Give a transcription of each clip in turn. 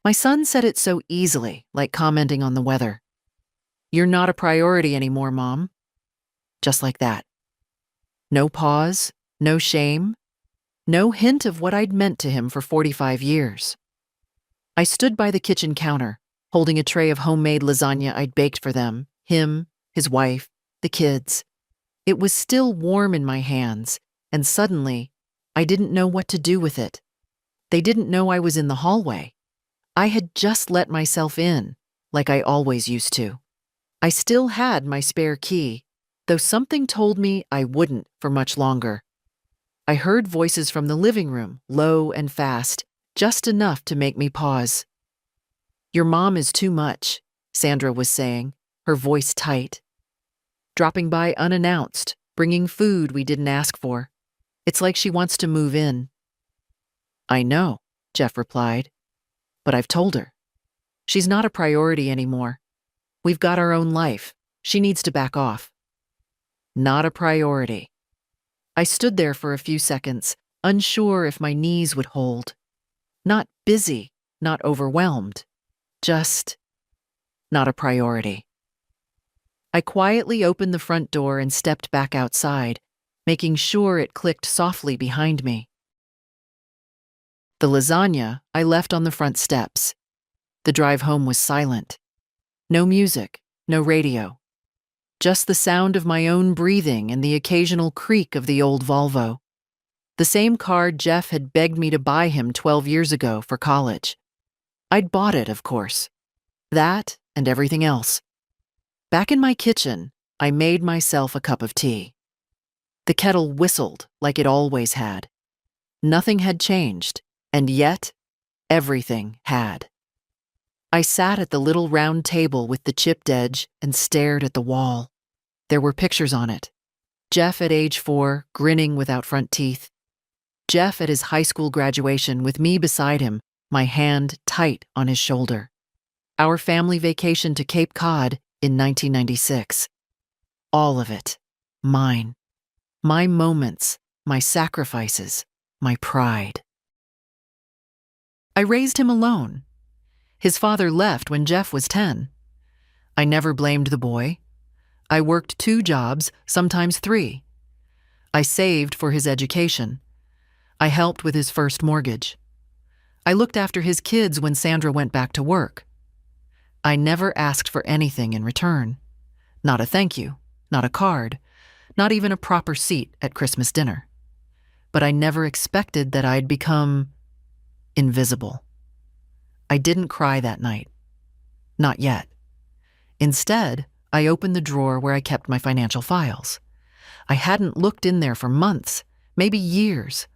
My son said it so easily, like commenting on the weather. "You're not a priority anymore, Mom." Just like that. No pause, no shame, no hint of what I'd meant to him for 45 years. I stood by the kitchen counter, holding a tray of homemade lasagna I'd baked for them, him, his wife, the kids. It was still warm in my hands, and suddenly, I didn't know what to do with it. They didn't know I was in the hallway. I had just let myself in, like I always used to. I still had my spare key, though something told me I wouldn't for much longer. I heard voices from the living room, low and fast, just enough to make me pause. "Your mom is too much," Sandra was saying, her voice tight. "Dropping by unannounced, bringing food we didn't ask for. It's like she wants to move in." "I know," Jeff replied, "but I've told her. She's not a priority anymore. We've got our own life. She needs to back off." Not a priority. I stood there for a few seconds, unsure if my knees would hold. Not busy, not overwhelmed. Just not a priority. I quietly opened the front door and stepped back outside, making sure it clicked softly behind me. The lasagna I left on the front steps. The drive home was silent. No music, no radio. Just the sound of my own breathing and the occasional creak of the old Volvo. The same car Jeff had begged me to buy him 12 years ago for college. I'd bought it, of course. That and everything else. Back in my kitchen, I made myself a cup of tea. The kettle whistled like it always had. Nothing had changed, and yet, everything had. I sat at the little round table with the chipped edge and stared at the wall. There were pictures on it. Jeff at age 4, grinning without front teeth. Jeff at his high school graduation with me beside him, my hand tight on his shoulder. Our family vacation to Cape Cod in 1996. All of it. Mine. My moments, my sacrifices, my pride. I raised him alone. His father left when Jeff was 10. I never blamed the boy. I worked 2 jobs, sometimes 3. I saved for his education. I helped with his first mortgage. I looked after his kids when Sandra went back to work. I never asked for anything in return. Not a thank you, not a card, not even a proper seat at Christmas dinner. But I never expected that I'd become invisible. I didn't cry that night. Not yet. Instead, I opened the drawer where I kept my financial files. I hadn't looked in there for months, maybe years.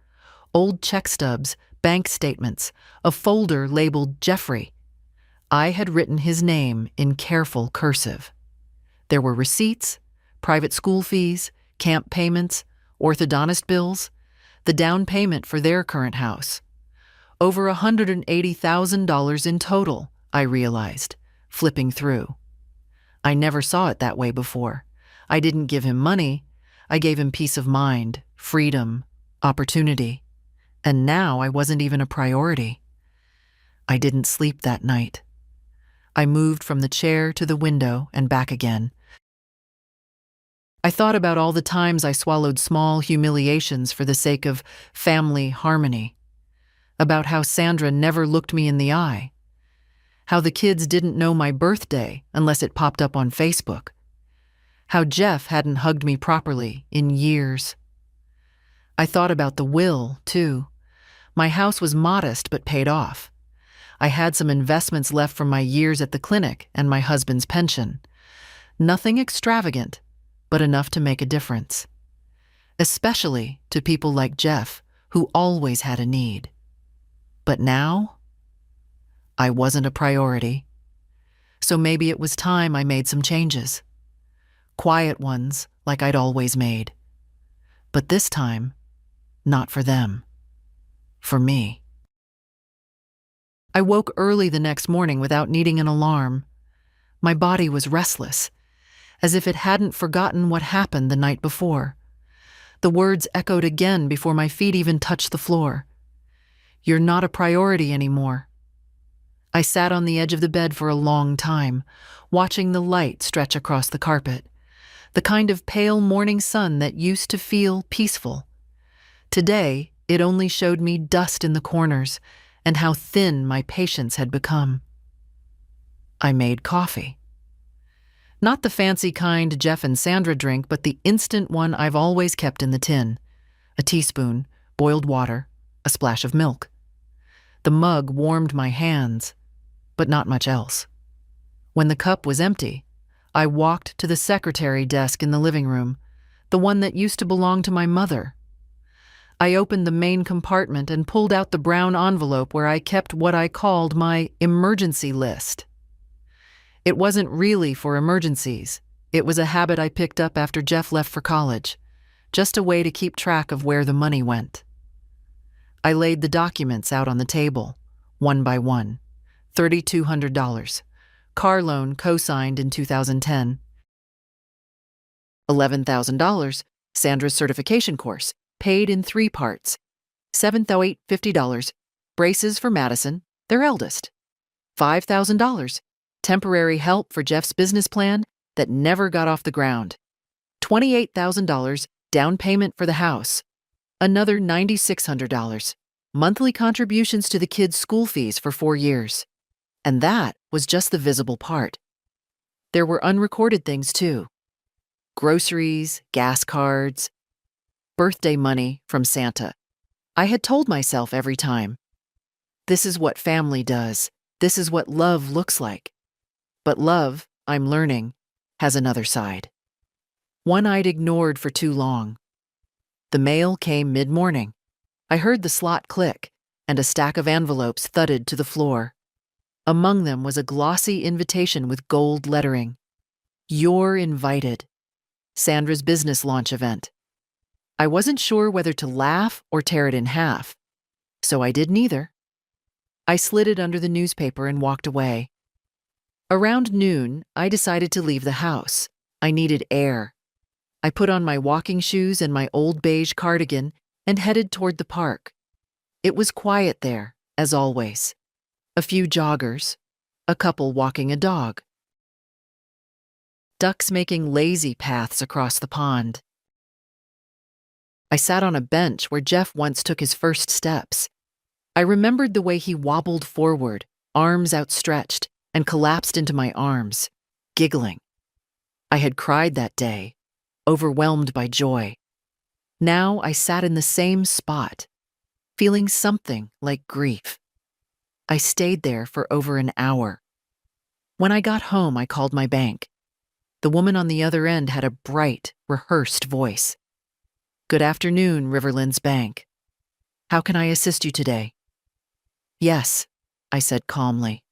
Old check stubs, bank statements, a folder labeled Jeffrey. I had written his name in careful cursive. There were receipts, private school fees, camp payments, orthodontist bills, the down payment for their current house. Over $180,000 in total, I realized, flipping through. I never saw it that way before. I didn't give him money. I gave him peace of mind, freedom, opportunity. And now I wasn't even a priority. I didn't sleep that night. I moved from the chair to the window and back again. I thought about all the times I swallowed small humiliations for the sake of family harmony. About how Sandra never looked me in the eye. How the kids didn't know my birthday unless it popped up on Facebook. How Jeff hadn't hugged me properly in years. I thought about the will, too. My house was modest but paid off. I had some investments left from my years at the clinic and my husband's pension. Nothing extravagant, but enough to make a difference. Especially to people like Jeff, who always had a need. But now, I wasn't a priority. So maybe it was time I made some changes. Quiet ones, like I'd always made. But this time, not for them. For me. I woke early the next morning without needing an alarm. My body was restless, as if it hadn't forgotten what happened the night before. The words echoed again before my feet even touched the floor. "You're not a priority anymore." I sat on the edge of the bed for a long time, watching the light stretch across the carpet, the kind of pale morning sun that used to feel peaceful. Today, it only showed me dust in the corners and how thin my patience had become. I made coffee. Not the fancy kind Jeff and Sandra drink, but the instant one I've always kept in the tin. A teaspoon, boiled water, a splash of milk. The mug warmed my hands, but not much else. When the cup was empty, I walked to the secretary desk in the living room, the one that used to belong to my mother. I opened the main compartment and pulled out the brown envelope where I kept what I called my emergency list. It wasn't really for emergencies. It was a habit I picked up after Jeff left for college, just a way to keep track of where the money went. I laid the documents out on the table, one by one. $3,200. Car loan co-signed in 2010. $11,000. Sandra's certification course, paid in 3 parts. $7,850. Braces for Madison, their eldest. $5,000. Temporary help for Jeff's business plan that never got off the ground. $28,000 down payment for the house. Another $9,600. Monthly contributions to the kids' school fees for 4 years. And that was just the visible part. There were unrecorded things too. Groceries, gas cards, birthday money from Santa. I had told myself every time, this is what family does. This is what love looks like. But love, I'm learning, has another side. One I'd ignored for too long. The mail came mid-morning. I heard the slot click, and a stack of envelopes thudded to the floor. Among them was a glossy invitation with gold lettering. You're invited. Sandra's business launch event. I wasn't sure whether to laugh or tear it in half, so I did neither. I slid it under the newspaper and walked away. Around noon, I decided to leave the house. I needed air. I put on my walking shoes and my old beige cardigan and headed toward the park. It was quiet there, as always. A few joggers, a couple walking a dog. Ducks making lazy paths across the pond. I sat on a bench where Jeff once took his first steps. I remembered the way he wobbled forward, arms outstretched, and collapsed into my arms, giggling. I had cried that day, overwhelmed by joy. Now I sat in the same spot, feeling something like grief. I stayed there for over an hour. When I got home, I called my bank. The woman on the other end had a bright, rehearsed voice. Good afternoon, Riverlands Bank. How can I assist you today? Yes, I said calmly.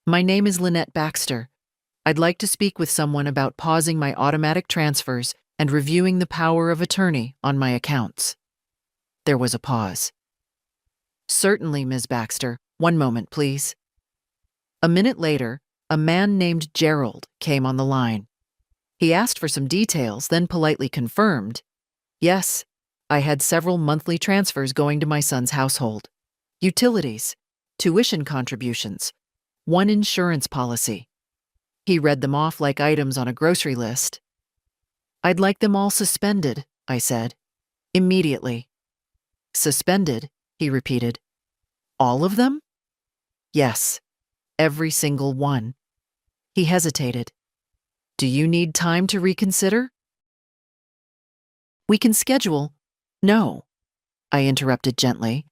My name is Lynette Baxter. I'd like to speak with someone about pausing my automatic transfers and reviewing the power of attorney on my accounts. There was a pause. Certainly, Ms. Baxter. One moment, please. A minute later, a man named Gerald came on the line. He asked for some details, then politely confirmed, yes, I had several monthly transfers going to my son's household. Utilities, tuition contributions, one insurance policy. He read them off like items on a grocery list. I'd like them all suspended, I said. Immediately. Suspended, he repeated. All of them? Yes, every single one. He hesitated. Do you need time to reconsider? We can schedule. No, I interrupted gently.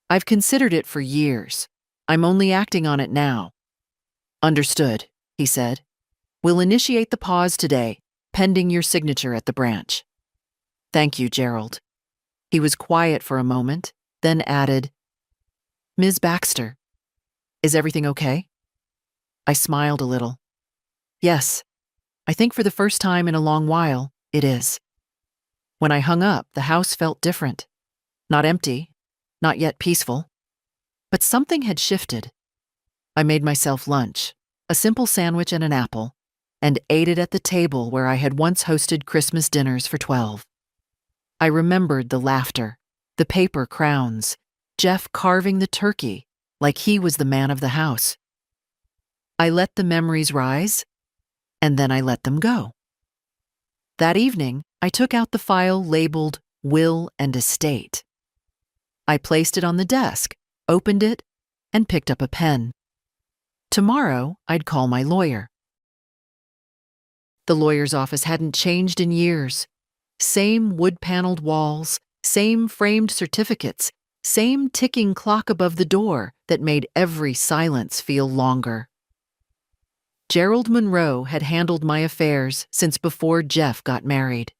I've considered it for years. I'm only acting on it now. Understood, he said. We'll initiate the pause today, pending your signature at the branch. Thank you, Gerald. He was quiet for a moment, then added, Ms. Baxter, is everything okay? I smiled a little. Yes, I think for the first time in a long while, it is. When I hung up, the house felt different. Not empty, not yet peaceful. But something had shifted. I made myself lunch, a simple sandwich and an apple, and ate it at the table where I had once hosted Christmas dinners for 12. I remembered the laughter, the paper crowns, Jeff carving the turkey like he was the man of the house. I let the memories rise, and then I let them go. That evening, I took out the file labeled Will and Estate. I placed it on the desk, opened it, and picked up a pen. Tomorrow, I'd call my lawyer. The lawyer's office hadn't changed in years. Same wood-paneled walls, same framed certificates, same ticking clock above the door that made every silence feel longer. Gerald Monroe had handled my affairs since before Jeff got married.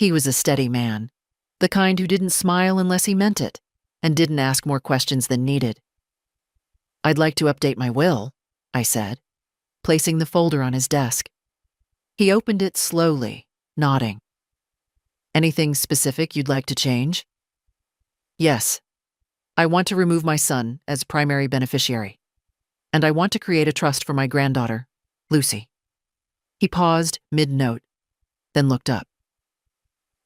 He was a steady man, the kind who didn't smile unless he meant it, and didn't ask more questions than needed. "I'd like to update my will," I said, placing the folder on his desk. He opened it slowly, nodding. "Anything specific you'd like to change?" "Yes. I want to remove my son as primary beneficiary, and I want to create a trust for my granddaughter, Lucy." He paused mid-note, then looked up.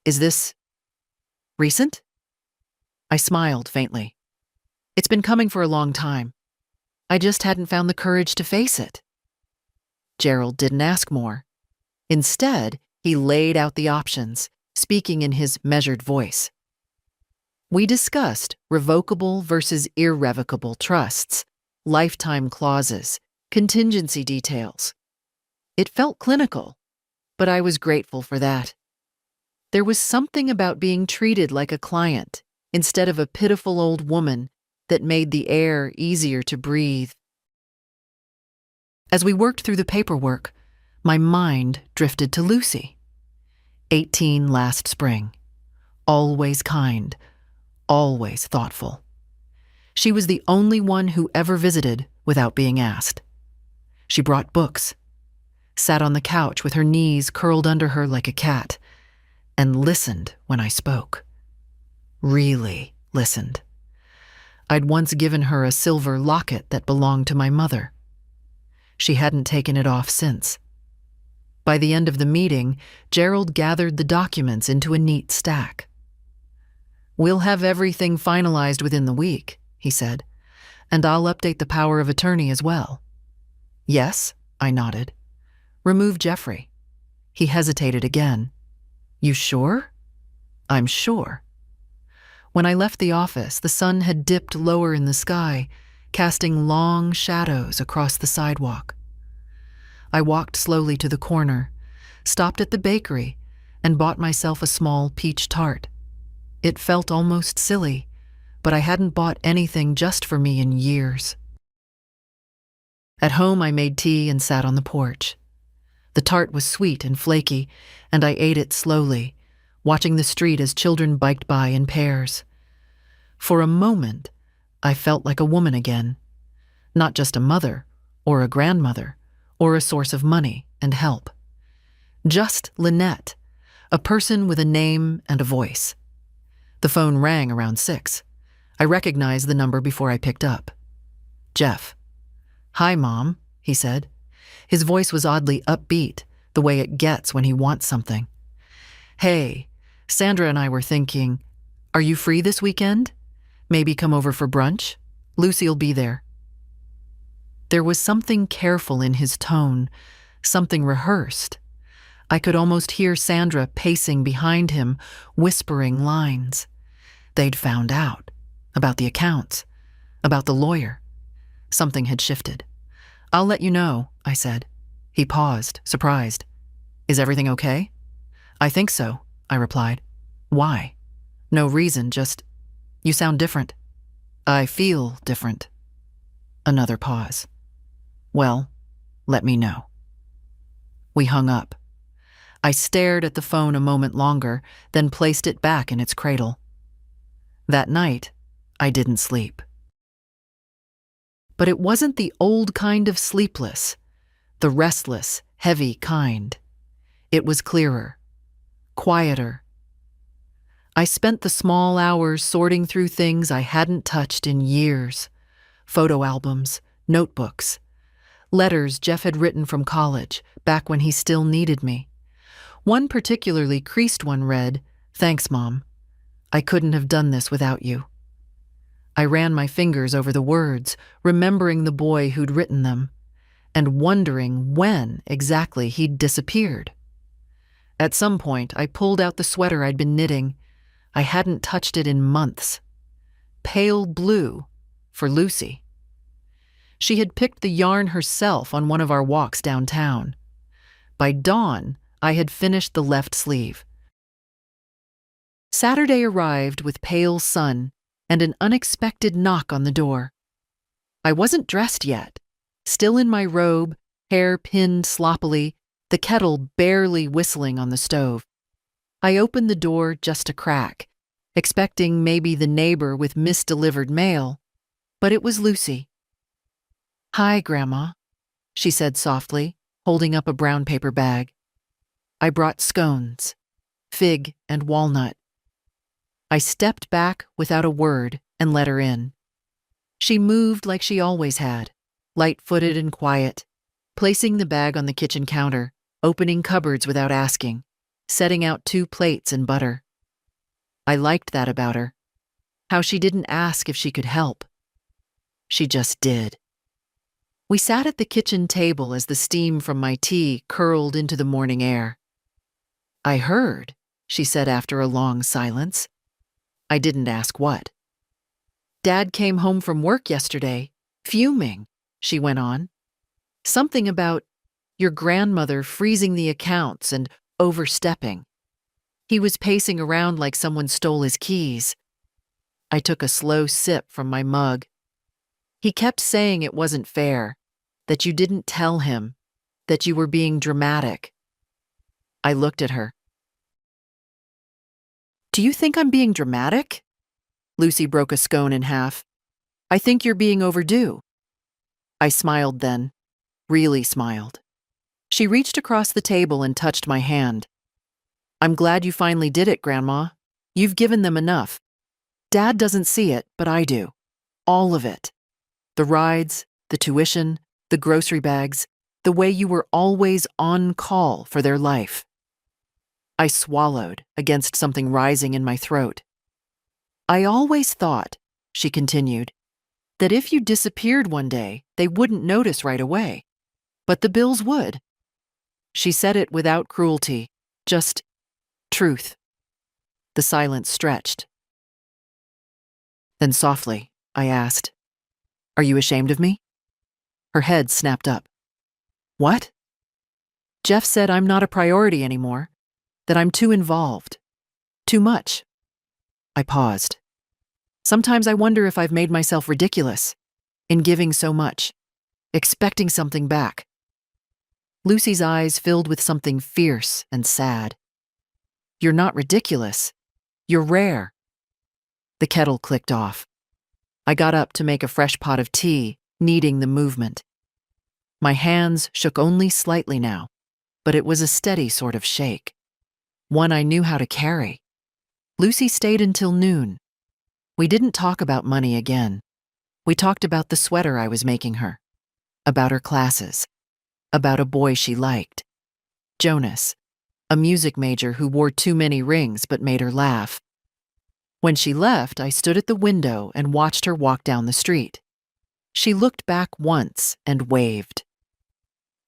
"Is this recent?" I smiled faintly. "It's been coming for a long time. I just hadn't found the courage to face it." Gerald didn't ask more. Instead, he laid out the options, speaking in his measured voice. We discussed revocable versus irrevocable trusts, lifetime clauses, contingency details. It felt clinical, but I was grateful for that. There was something about being treated like a client instead of a pitiful old woman that made the air easier to breathe. As we worked through the paperwork, my mind drifted to Lucy. 18 last spring. Always kind, always thoughtful. She was the only one who ever visited without being asked. She brought books, sat on the couch with her knees curled under her like a cat, and listened when I spoke. Really listened. I'd once given her a silver locket that belonged to my mother. She hadn't taken it off since. By the end of the meeting, Gerald gathered the documents into a neat stack. "We'll have everything finalized within the week," he said, "and I'll update the power of attorney as well." "Yes," I nodded. "Remove Jeffrey." He hesitated again. "You sure?" "I'm sure." When I left the office, the sun had dipped lower in the sky, casting long shadows across the sidewalk. I walked slowly to the corner, stopped at the bakery, and bought myself a small peach tart. It felt almost silly, but I hadn't bought anything just for me in years. At home, I made tea and sat on the porch. The tart was sweet and flaky, and I ate it slowly, watching the street as children biked by in pairs. For a moment, I felt like a woman again, not just a mother or a grandmother or a source of money and help. Just Lynette, a person with a name and a voice. The phone rang around 6. I recognized the number before I picked up. "Jeff." "Hi, Mom," he said. His voice was oddly upbeat, the way it gets when he wants something. "Hey, Sandra and I were thinking, are you free this weekend? Maybe come over for brunch? Lucy'll be there." There was something careful in his tone, something rehearsed. I could almost hear Sandra pacing behind him, whispering lines. They'd found out. About the accounts. About the lawyer. Something had shifted. "I'll let you know," I said. He paused, surprised. "Is everything okay?" "I think so," I replied. "Why?" "No reason, just, you sound different." "I feel different." Another pause. "Well, let me know." We hung up. I stared at the phone a moment longer, then placed it back in its cradle. That night, I didn't sleep. But it wasn't the old kind of sleepless, the restless, heavy kind. It was clearer, quieter. I spent the small hours sorting through things I hadn't touched in years. Photo albums, notebooks, letters Jeff had written from college, back when he still needed me. One particularly creased one read, "Thanks, Mom. I couldn't have done this without you." I ran my fingers over the words, remembering the boy who'd written them, and wondering when exactly he'd disappeared. At some point, I pulled out the sweater I'd been knitting. I hadn't touched it in months. Pale blue for Lucy. She had picked the yarn herself on one of our walks downtown. By dawn, I had finished the left sleeve. Saturday arrived with pale sun and an unexpected knock on the door. I wasn't dressed yet, still in my robe, hair pinned sloppily, the kettle barely whistling on the stove. I opened the door just a crack, expecting maybe the neighbor with misdelivered mail, but it was Lucy. "Hi, Grandma," she said softly, holding up a brown paper bag. I brought scones, fig and walnut. I stepped back without a word and let her in. She moved like she always had, light-footed and quiet, placing the bag on the kitchen counter, opening cupboards without asking, setting out 2 plates and butter. I liked that about her, how she didn't ask if she could help. She just did. We sat at the kitchen table as the steam from my tea curled into the morning air. "I heard," she said after a long silence. I didn't ask what. "Dad came home from work yesterday, fuming," she went on. "Something about your grandmother freezing the accounts and overstepping. He was pacing around like someone stole his keys." I took a slow sip from my mug. "He kept saying it wasn't fair, that you didn't tell him, that you were being dramatic." I looked at her. "Do you think I'm being dramatic?" Lucy broke a scone in half. "I think you're being overdue." I smiled then, really smiled. She reached across the table and touched my hand. "I'm glad you finally did it, Grandma. You've given them enough. Dad doesn't see it, but I do. All of it. The rides, the tuition, the grocery bags, the way you were always on call for their life." I swallowed against something rising in my throat. "I always thought," she continued, "that if you disappeared one day, they wouldn't notice right away. But the bills would." She said it without cruelty, just truth. The silence stretched. Then softly, I asked, "Are you ashamed of me?" Her head snapped up. "What?" "Jeff said I'm not a priority anymore, that I'm too involved. Too much." I paused. Sometimes I wonder if I've made myself ridiculous in giving so much, expecting something back. Lucy's eyes filled with something fierce and sad. "You're not ridiculous. You're rare." The kettle clicked off. I got up to make a fresh pot of tea, needing the movement. My hands shook only slightly now, but it was a steady sort of shake. One I knew how to carry. Lucy stayed until noon. We didn't talk about money again. We talked about the sweater I was making her, about her classes, about a boy she liked, Jonas, a music major who wore too many rings but made her laugh. When she left, I stood at the window and watched her walk down the street. She looked back once and waved.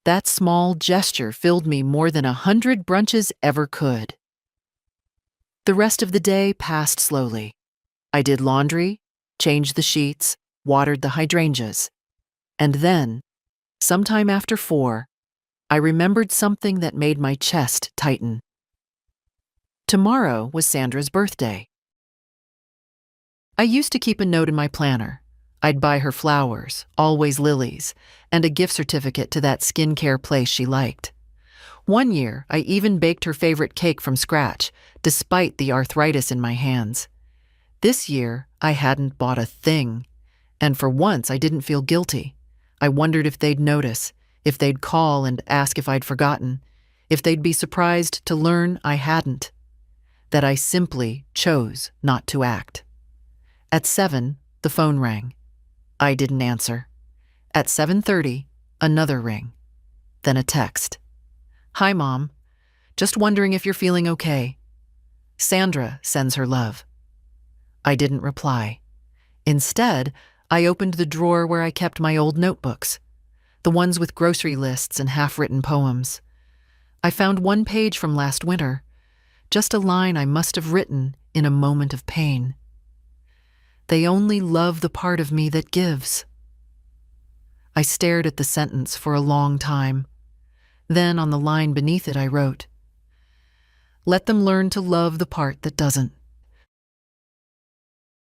That small gesture filled me more than 100 brunches ever could. The rest of the day passed slowly. I did laundry, changed the sheets, watered the hydrangeas. And then, sometime after 4, I remembered something that made my chest tighten. Tomorrow was Sandra's birthday. I used to keep a note in my planner. I'd buy her flowers, always lilies, and a gift certificate to that skincare place she liked. One year, I even baked her favorite cake from scratch, despite the arthritis in my hands. This year, I hadn't bought a thing, and for once I didn't feel guilty. I wondered if they'd notice, if they'd call and ask if I'd forgotten, if they'd be surprised to learn I hadn't, that I simply chose not to act. At 7, the phone rang. I didn't answer. At 7:30, another ring. Then a text. "Hi, Mom. Just wondering if you're feeling okay. Sandra sends her love." I didn't reply. Instead, I opened the drawer where I kept my old notebooks, the ones with grocery lists and half-written poems. I found one page from last winter, just a line I must have written in a moment of pain. They only love the part of me that gives. I stared at the sentence for a long time. Then on the line beneath it I wrote, "Let them learn to love the part that doesn't."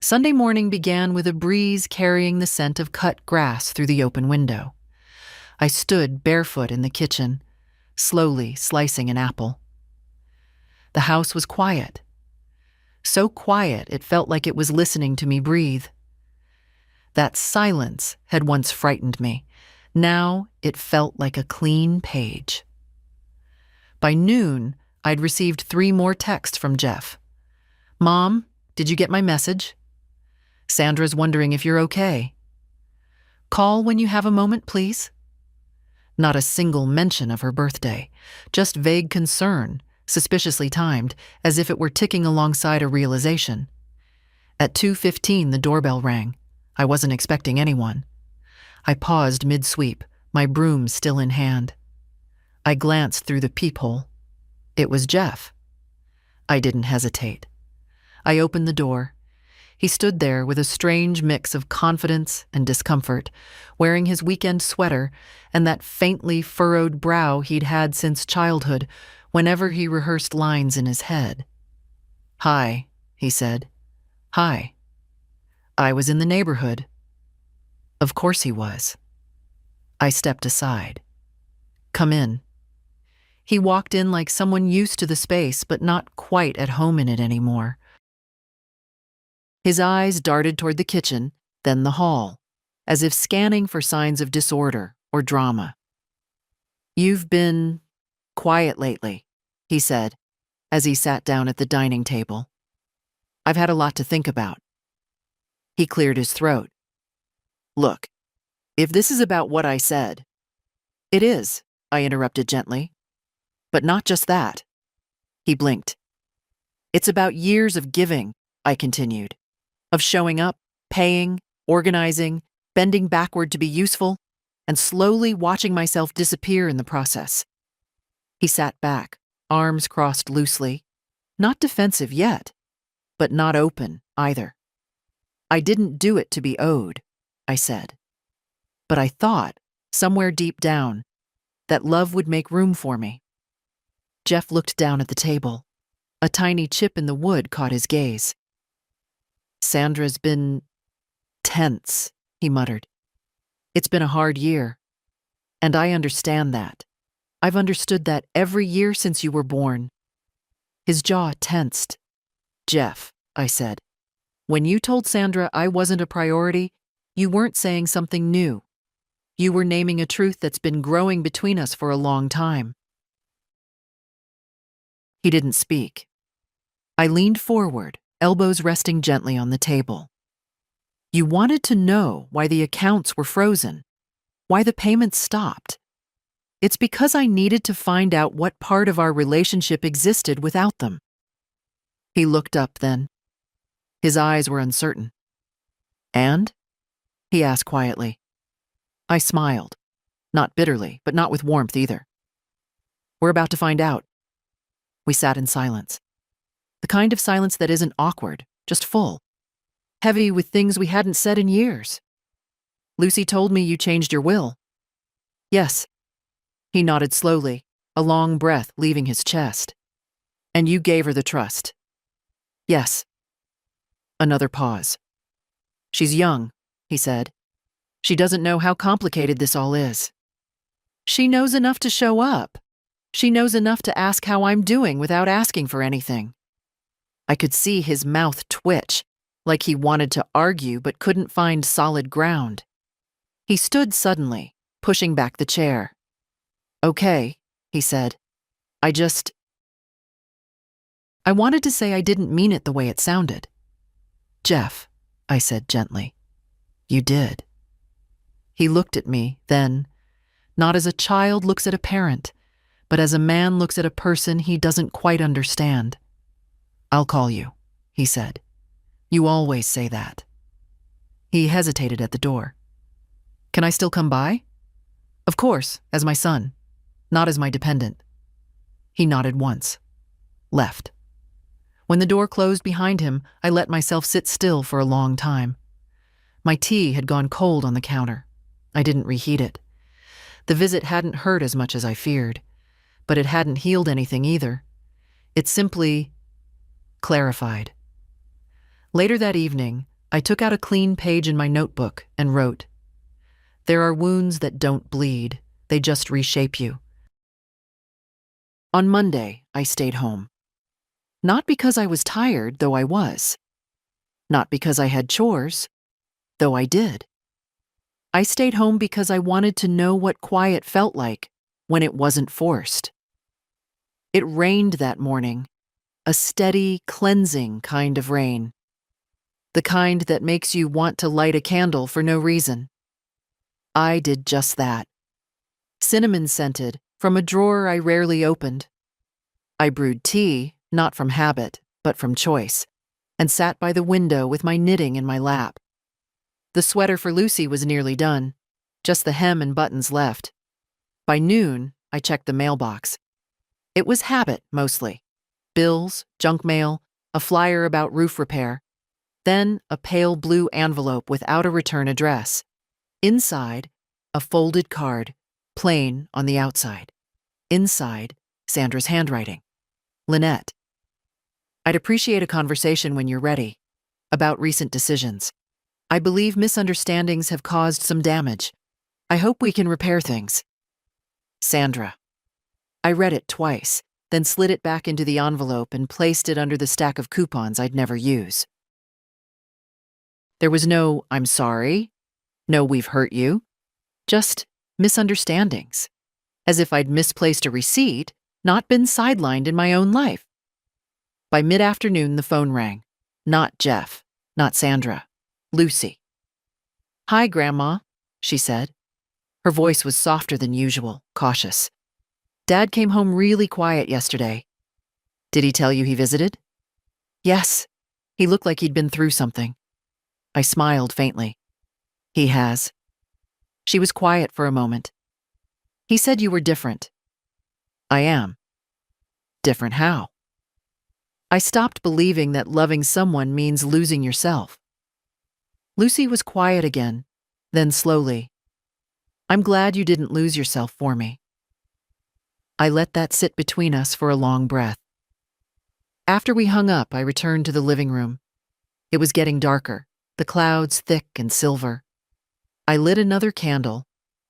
Sunday morning began with a breeze carrying the scent of cut grass through the open window. I stood barefoot in the kitchen, slowly slicing an apple. The house was quiet. So quiet it felt like it was listening to me breathe. That silence had once frightened me. Now it felt like a clean page. By noon, I'd received 3 more texts from Jeff. "Mom, did you get my message? Sandra's wondering if you're okay. Call when you have a moment, please." Not a single mention of her birthday, just vague concern, suspiciously timed, as if it were ticking alongside a realization. At 2:15, the doorbell rang. I wasn't expecting anyone. I paused mid-sweep, my broom still in hand. I glanced through the peephole. It was Jeff. I didn't hesitate. I opened the door. He stood there with a strange mix of confidence and discomfort, wearing his weekend sweater and that faintly furrowed brow he'd had since childhood, whenever he rehearsed lines in his head. "Hi," he said. "Hi. I was in the neighborhood." Of course he was. I stepped aside. "Come in." He walked in like someone used to the space but not quite at home in it anymore. His eyes darted toward the kitchen, then the hall, as if scanning for signs of disorder or drama. "You've been quiet lately," he said, as he sat down at the dining table. "I've had a lot to think about." He cleared his throat. "Look, if this is about what I said—" "It is," I interrupted gently. "But not just that." He blinked. "It's about years of giving," I continued. "Of showing up, paying, organizing, bending backward to be useful, and slowly watching myself disappear in the process." He sat back, arms crossed loosely, not defensive yet, but not open either. "I didn't do it to be owed," I said. "But I thought, somewhere deep down, that love would make room for me." Jeff looked down at the table. A tiny chip in the wood caught his gaze. "Sandra's been tense," he muttered. "It's been a hard year. And I understand that. I've understood that every year since you were born." His jaw tensed. "Jeff," I said, "when you told Sandra I wasn't a priority, you weren't saying something new. You were naming a truth that's been growing between us for a long time." He didn't speak. I leaned forward, elbows resting gently on the table. "You wanted to know why the accounts were frozen, why the payments stopped. It's because I needed to find out what part of our relationship existed without them." He looked up then. His eyes were uncertain. "And?" he asked quietly. I smiled, not bitterly, but not with warmth either. "We're about to find out." We sat in silence. The kind of silence that isn't awkward, just full. Heavy with things we hadn't said in years. "Lucy told me you changed your will." "Yes." He nodded slowly, a long breath leaving his chest. "And you gave her the trust." "Yes." Another pause. "She's young," he said. "She doesn't know how complicated this all is. She knows enough to show up. She knows enough to ask how I'm doing without asking for anything." I could see his mouth twitch, like he wanted to argue but couldn't find solid ground. He stood suddenly, pushing back the chair. "Okay," he said. I wanted to say I didn't mean it the way it sounded. "Jeff," I said gently, "you did." He looked at me, then, not as a child looks at a parent, but as a man looks at a person he doesn't quite understand. "I'll call you," he said. "You always say that." He hesitated at the door. Can I still come by? Of course, as my son, not as my dependent. He nodded once. Left. When the door closed behind him, I let myself sit still for a long time. My tea had gone cold on the counter. I didn't reheat it. The visit hadn't hurt as much as I feared, but it hadn't healed anything either. It simply clarified. Later that evening, I took out a clean page in my notebook and wrote, "There are wounds that don't bleed, they just reshape you." On Monday, I stayed home. Not because I was tired, though I was. Not because I had chores, though I did. I stayed home because I wanted to know what quiet felt like when it wasn't forced. It rained that morning, a steady, cleansing kind of rain. The kind that makes you want to light a candle for no reason. I did just that. Cinnamon-scented, from a drawer I rarely opened. I brewed tea, not from habit, but from choice, and sat by the window with my knitting in my lap. The sweater for Lucy was nearly done, just the hem and buttons left. By noon, I checked the mailbox. It was habit, mostly. Bills, junk mail, a flyer about roof repair. Then a pale blue envelope without a return address. Inside, a folded card, plain on the outside. Inside, Sandra's handwriting. Lynette. I'd appreciate a conversation when you're ready, about recent decisions. I believe misunderstandings have caused some damage. I hope we can repair things. Sandra. I read it twice, then slid it back into the envelope and placed it under the stack of coupons I'd never use. There was no, "I'm sorry," no, "we've hurt you," just misunderstandings, as if I'd misplaced a receipt, not been sidelined in my own life. By mid-afternoon, the phone rang. Not Jeff, not Sandra, Lucy. "Hi, Grandma," she said. Her voice was softer than usual, cautious. "Dad came home really quiet yesterday. Did he tell you he visited?" "Yes. He looked like he'd been through something." I smiled faintly. "He has." She was quiet for a moment. "He said you were different." "I am." "Different how?" I stopped believing that loving someone means losing yourself. Lucy was quiet again, then slowly. "I'm glad you didn't lose yourself for me." I let that sit between us for a long breath. After we hung up, I returned to the living room. It was getting darker, the clouds thick and silver. I lit another candle,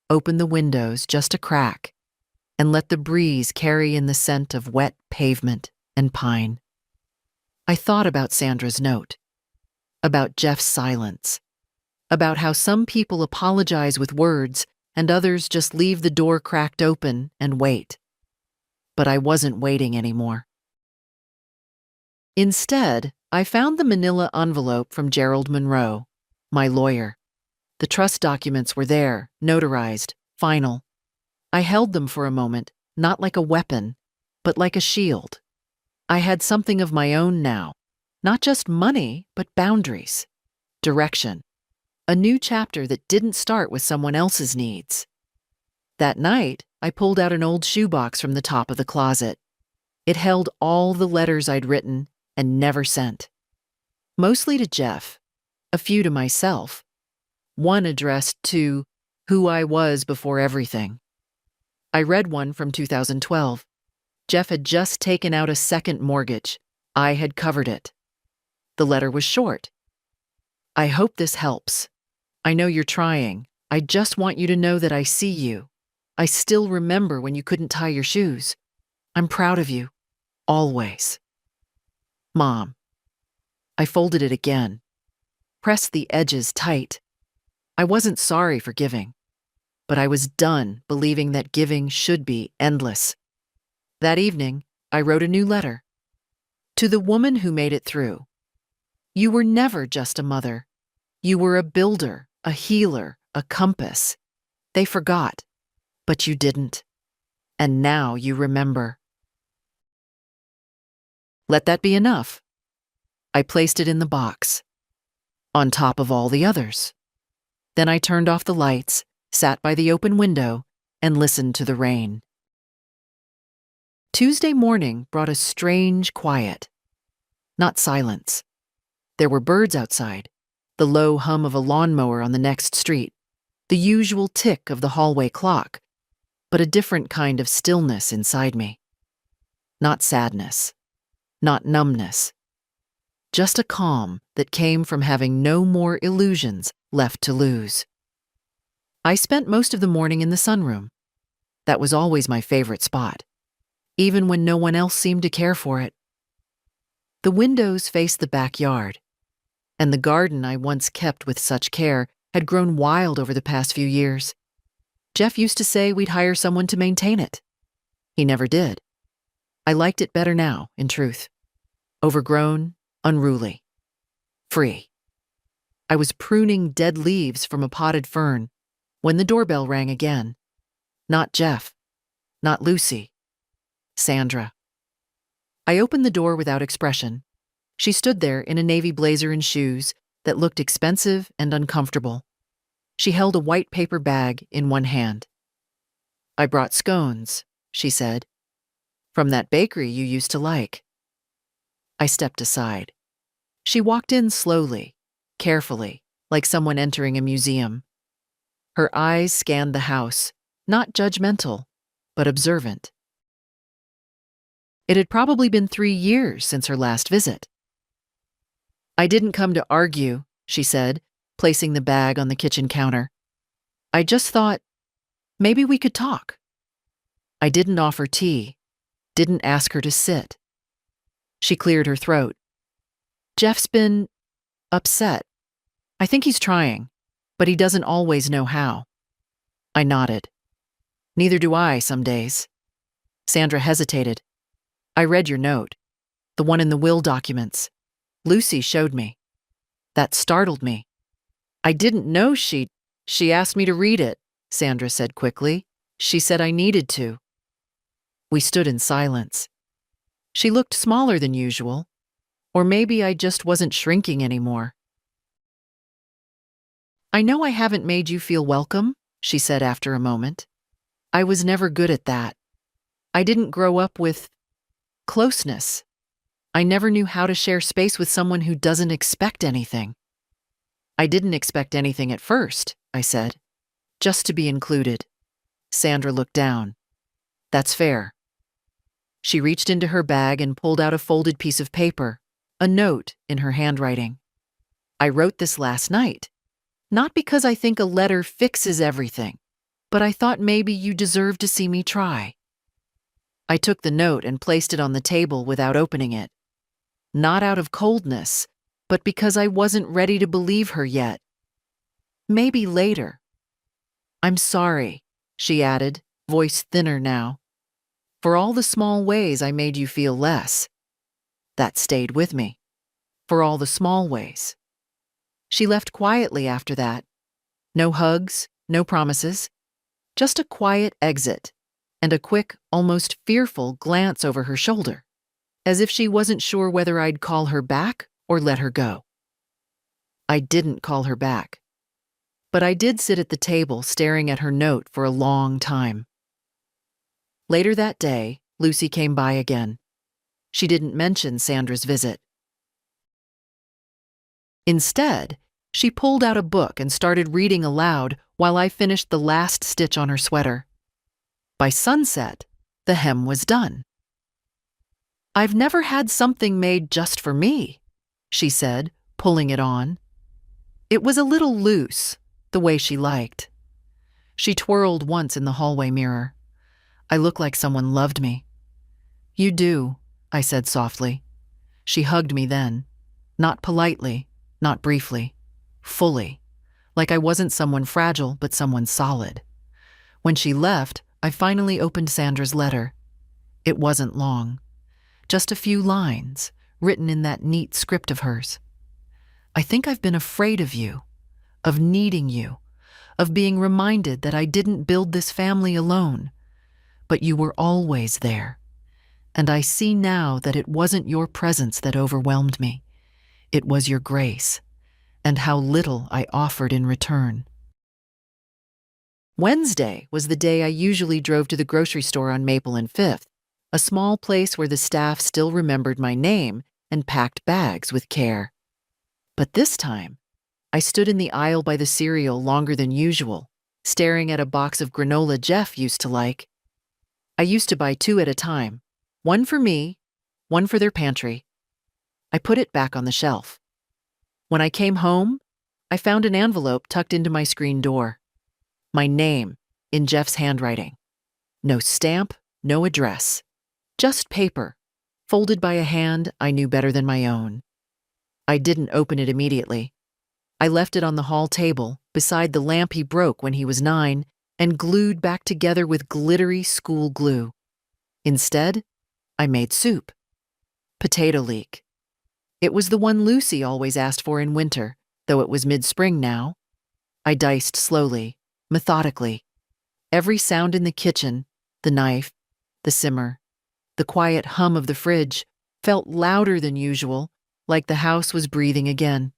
opened the windows just a crack, and let the breeze carry in the scent of wet pavement and pine. I thought about Sandra's note, about Jeff's silence, about how some people apologize with words and others just leave the door cracked open and wait. But I wasn't waiting anymore. Instead, I found the manila envelope from Gerald Monroe, my lawyer. The trust documents were there, notarized, final. I held them for a moment, not like a weapon, but like a shield. I had something of my own now, not just money, but boundaries, direction, a new chapter that didn't start with someone else's needs. That night, I pulled out an old shoebox from the top of the closet. It held all the letters I'd written and never sent. Mostly to Jeff, a few to myself, one addressed to who I was before everything. I read one from 2012. Jeff had just taken out a second mortgage. I had covered it. The letter was short. "I hope this helps. I know you're trying. I just want you to know that I see you. I still remember when you couldn't tie your shoes. I'm proud of you. Always. Mom." I folded it again, pressed the edges tight. I wasn't sorry for giving, but I was done believing that giving should be endless. That evening, I wrote a new letter. To the woman who made it through. You were never just a mother. You were a builder, a healer, a compass. They forgot, but you didn't. And now you remember. Let that be enough. I placed it in the box. on top of all the others. Then I turned off the lights, sat by the open window, and listened to the rain. Tuesday morning brought a strange quiet. Not silence. There were birds outside, the low hum of a lawnmower on the next street, the usual tick of the hallway clock, but a different kind of stillness inside me. Not sadness, not numbness, just a calm that came from having no more illusions left to lose. I spent most of the morning in the sunroom. That was always my favorite spot, even when no one else seemed to care for it. The windows faced the backyard, and the garden I once kept with such care had grown wild over the past few years. Jeff used to say we'd hire someone to maintain it. He never did. I liked it better now, in truth. Overgrown, unruly, free. I was pruning dead leaves from a potted fern when the doorbell rang again. Not Jeff, not Lucy, Sandra. I opened the door without expression. She stood there in a navy blazer and shoes that looked expensive and uncomfortable. She held a white paper bag in one hand. "I brought scones," she said, "from that bakery you used to like." I stepped aside. She walked in slowly, carefully, like someone entering a museum. Her eyes scanned the house, not judgmental, but observant. It had probably been 3 years since her last visit. "I didn't come to argue," she said, placing the bag on the kitchen counter. "I just thought, maybe we could talk." I didn't offer tea, didn't ask her to sit. She cleared her throat. "Jeff's been upset. I think he's trying, but he doesn't always know how." I nodded. "Neither do I some days." Sandra hesitated. "I read your note, the one in the will documents. Lucy showed me. That startled me. I didn't know she asked me to read it," Sandra said quickly. "She said I needed to." We stood in silence. She looked smaller than usual, or maybe I just wasn't shrinking anymore. "I know I haven't made you feel welcome," she said after a moment. "I was never good at that. I didn't grow up with closeness. I never knew how to share space with someone who doesn't expect anything." "I didn't expect anything at first," I said. "Just to be included." Sandra looked down. "That's fair." She reached into her bag and pulled out a folded piece of paper, a note in her handwriting. "I wrote this last night. Not because I think a letter fixes everything, but I thought maybe you deserve to see me try." I took the note and placed it on the table without opening it. Not out of coldness, but because I wasn't ready to believe her yet. Maybe later. "I'm sorry," she added, voice thinner now, "for all the small ways I made you feel less." That stayed with me. For all the small ways. She left quietly after that. No hugs, no promises. Just a quiet exit, and a quick, almost fearful glance over her shoulder, as if she wasn't sure whether I'd call her back or let her go. I didn't call her back, but I did sit at the table staring at her note for a long time. Later that day, Lucy came by again. She didn't mention Sandra's visit. Instead, she pulled out a book and started reading aloud while I finished the last stitch on her sweater. By sunset, the hem was done. "I've never had something made just for me," she said, pulling it on. It was a little loose, the way she liked. She twirled once in the hallway mirror. I looked like someone loved me. "You do," I said softly. She hugged me then, not politely, not briefly, fully, like I wasn't someone fragile but someone solid. When she left, I finally opened Sandra's letter. It wasn't long. Just a few lines, written in that neat script of hers. "I think I've been afraid of you, of needing you, of being reminded that I didn't build this family alone, but you were always there. And I see now that it wasn't your presence that overwhelmed me. It was your grace. and how little I offered in return. Wednesday was the day I usually drove to the grocery store on Maple and Fifth, a small place where the staff still remembered my name and packed bags with care. But this time, I stood in the aisle by the cereal longer than usual, staring at a box of granola Jeff used to like. I used to buy 2 at a time, one for me, one for their pantry. I put it back on the shelf. When I came home, I found an envelope tucked into my screen door. My name, in Jeff's handwriting. No stamp, no address. Just paper, folded by a hand I knew better than my own. I didn't open it immediately. I left it on the hall table, beside the lamp he broke when he was 9, and glued back together with glittery school glue. Instead, I made soup. Potato leek. It was the one Lucy always asked for in winter, though it was mid-spring now. I diced slowly, methodically. Every sound in the kitchen, the knife, the simmer, the quiet hum of the fridge, felt louder than usual, like the house was breathing again.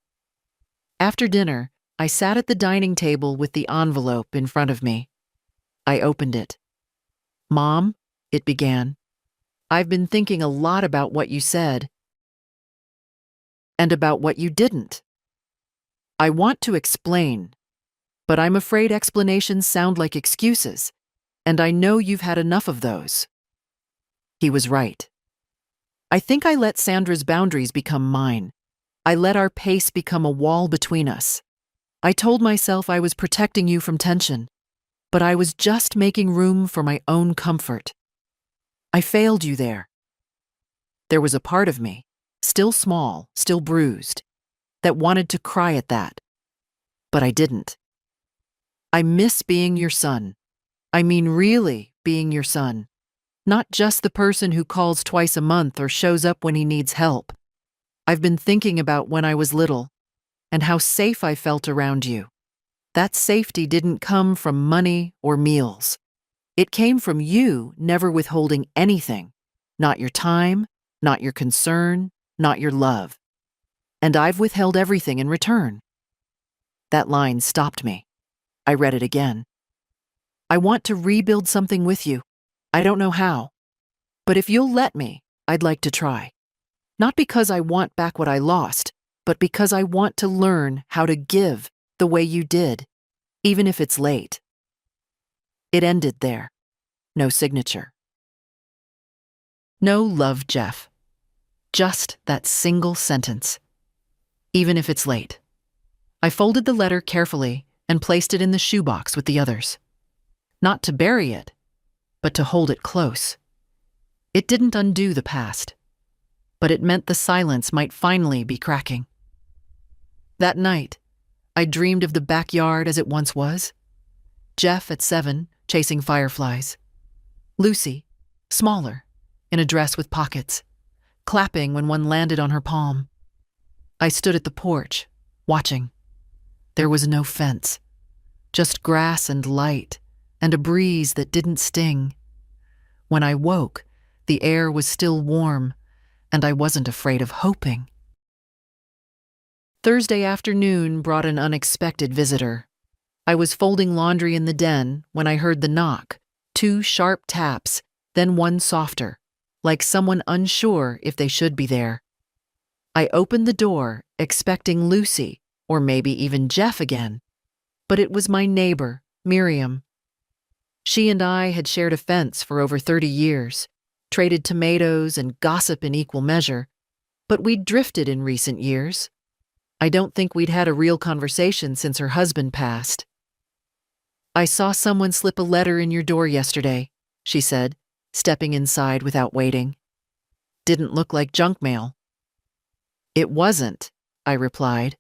After dinner, I sat at the dining table with the envelope in front of me. I opened it. "Mom," it began, "I've been thinking a lot about what you said and about what you didn't. I want to explain, but I'm afraid explanations sound like excuses, and I know you've had enough of those." He was right. I think I let Sandra's boundaries become mine. I let our pace become a wall between us. I told myself I was protecting you from tension, but I was just making room for my own comfort. I failed you there. There was a part of me, still small, still bruised, that wanted to cry at that. But I didn't. I miss being your son. I mean really being your son. Not just the person who calls twice a month or shows up when he needs help. I've been thinking about when I was little and how safe I felt around you. That safety didn't come from money or meals. It came from you never withholding anything. Not your time, not your concern, not your love. And I've withheld everything in return. That line stopped me. I read it again. I want to rebuild something with you. I don't know how. But if you'll let me, I'd like to try. Not because I want back what I lost, but because I want to learn how to give the way you did, even if it's late. It ended there. No signature. No love, Jeff. Just that single sentence. Even if it's late. I folded the letter carefully and placed it in the shoebox with the others. Not to bury it, but to hold it close. It didn't undo the past, but it meant the silence might finally be cracking. That night, I dreamed of the backyard as it once was. Jeff at 7, chasing fireflies. Lucy, smaller, in a dress with pockets, clapping when one landed on her palm. I stood at the porch, watching. There was no fence, just grass and light, and a breeze that didn't sting. When I woke, the air was still warm, and I wasn't afraid of hoping. Thursday afternoon brought an unexpected visitor. I was folding laundry in the den when I heard the knock, 2 sharp taps, then one softer, like someone unsure if they should be there. I opened the door, expecting Lucy, or maybe even Jeff again. But it was my neighbor, Miriam. She and I had shared a fence for over 30 years, traded tomatoes and gossip in equal measure, but we'd drifted in recent years. I don't think we'd had a real conversation since her husband passed. "I saw someone slip a letter in your door yesterday," she said, stepping inside without waiting. "Didn't look like junk mail." "It wasn't," I replied,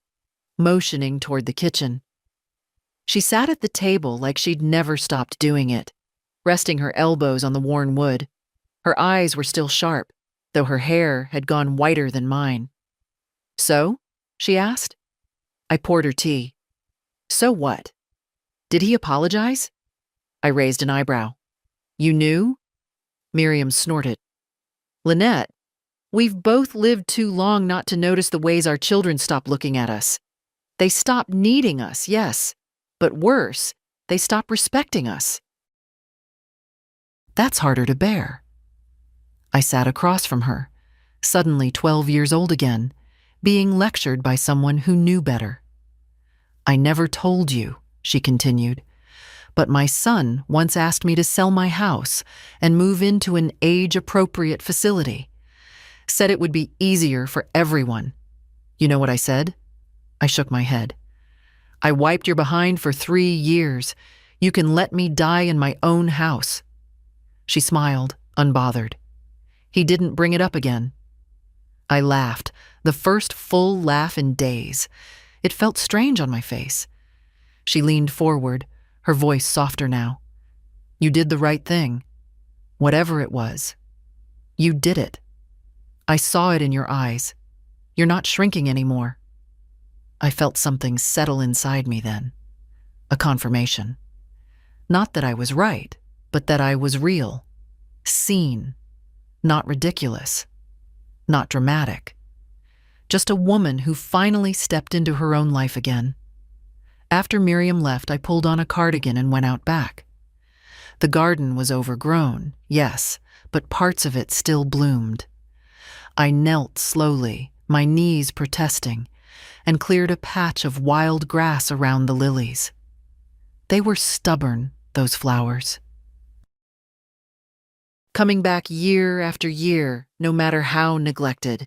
motioning toward the kitchen. She sat at the table like she'd never stopped doing it, resting her elbows on the worn wood. Her eyes were still sharp, though her hair had gone whiter than mine. "So?" she asked. I poured her tea. "So what? Did he apologize?" I raised an eyebrow. "You knew?" Miriam snorted. "Lynette, we've both lived too long not to notice the ways our children stop looking at us. They stop needing us, yes, but worse, they stop respecting us. That's harder to bear. I sat across from her, suddenly 12 years old again, being lectured by someone who knew better. I never told you, she continued, but my son once asked me to sell my house and move into an age-appropriate facility. Said it would be easier for everyone. You know what I said? I shook my head. I wiped your behind for 3 years. You can let me die in my own house. She smiled, unbothered. He didn't bring it up again. I laughed, the first full laugh in days. It felt strange on my face. She leaned forward, her voice softer now. You did the right thing. Whatever it was. You did it. I saw it in your eyes. You're not shrinking anymore. I felt something settle inside me then. A confirmation. Not that I was right, but that I was real. Seen. Not ridiculous. Not dramatic. Just a woman who finally stepped into her own life again. After Miriam left, I pulled on a cardigan and went out back. The garden was overgrown, yes, but parts of it still bloomed. I knelt slowly, my knees protesting, and cleared a patch of wild grass around the lilies. They were stubborn, those flowers. Coming back year after year, no matter how neglected.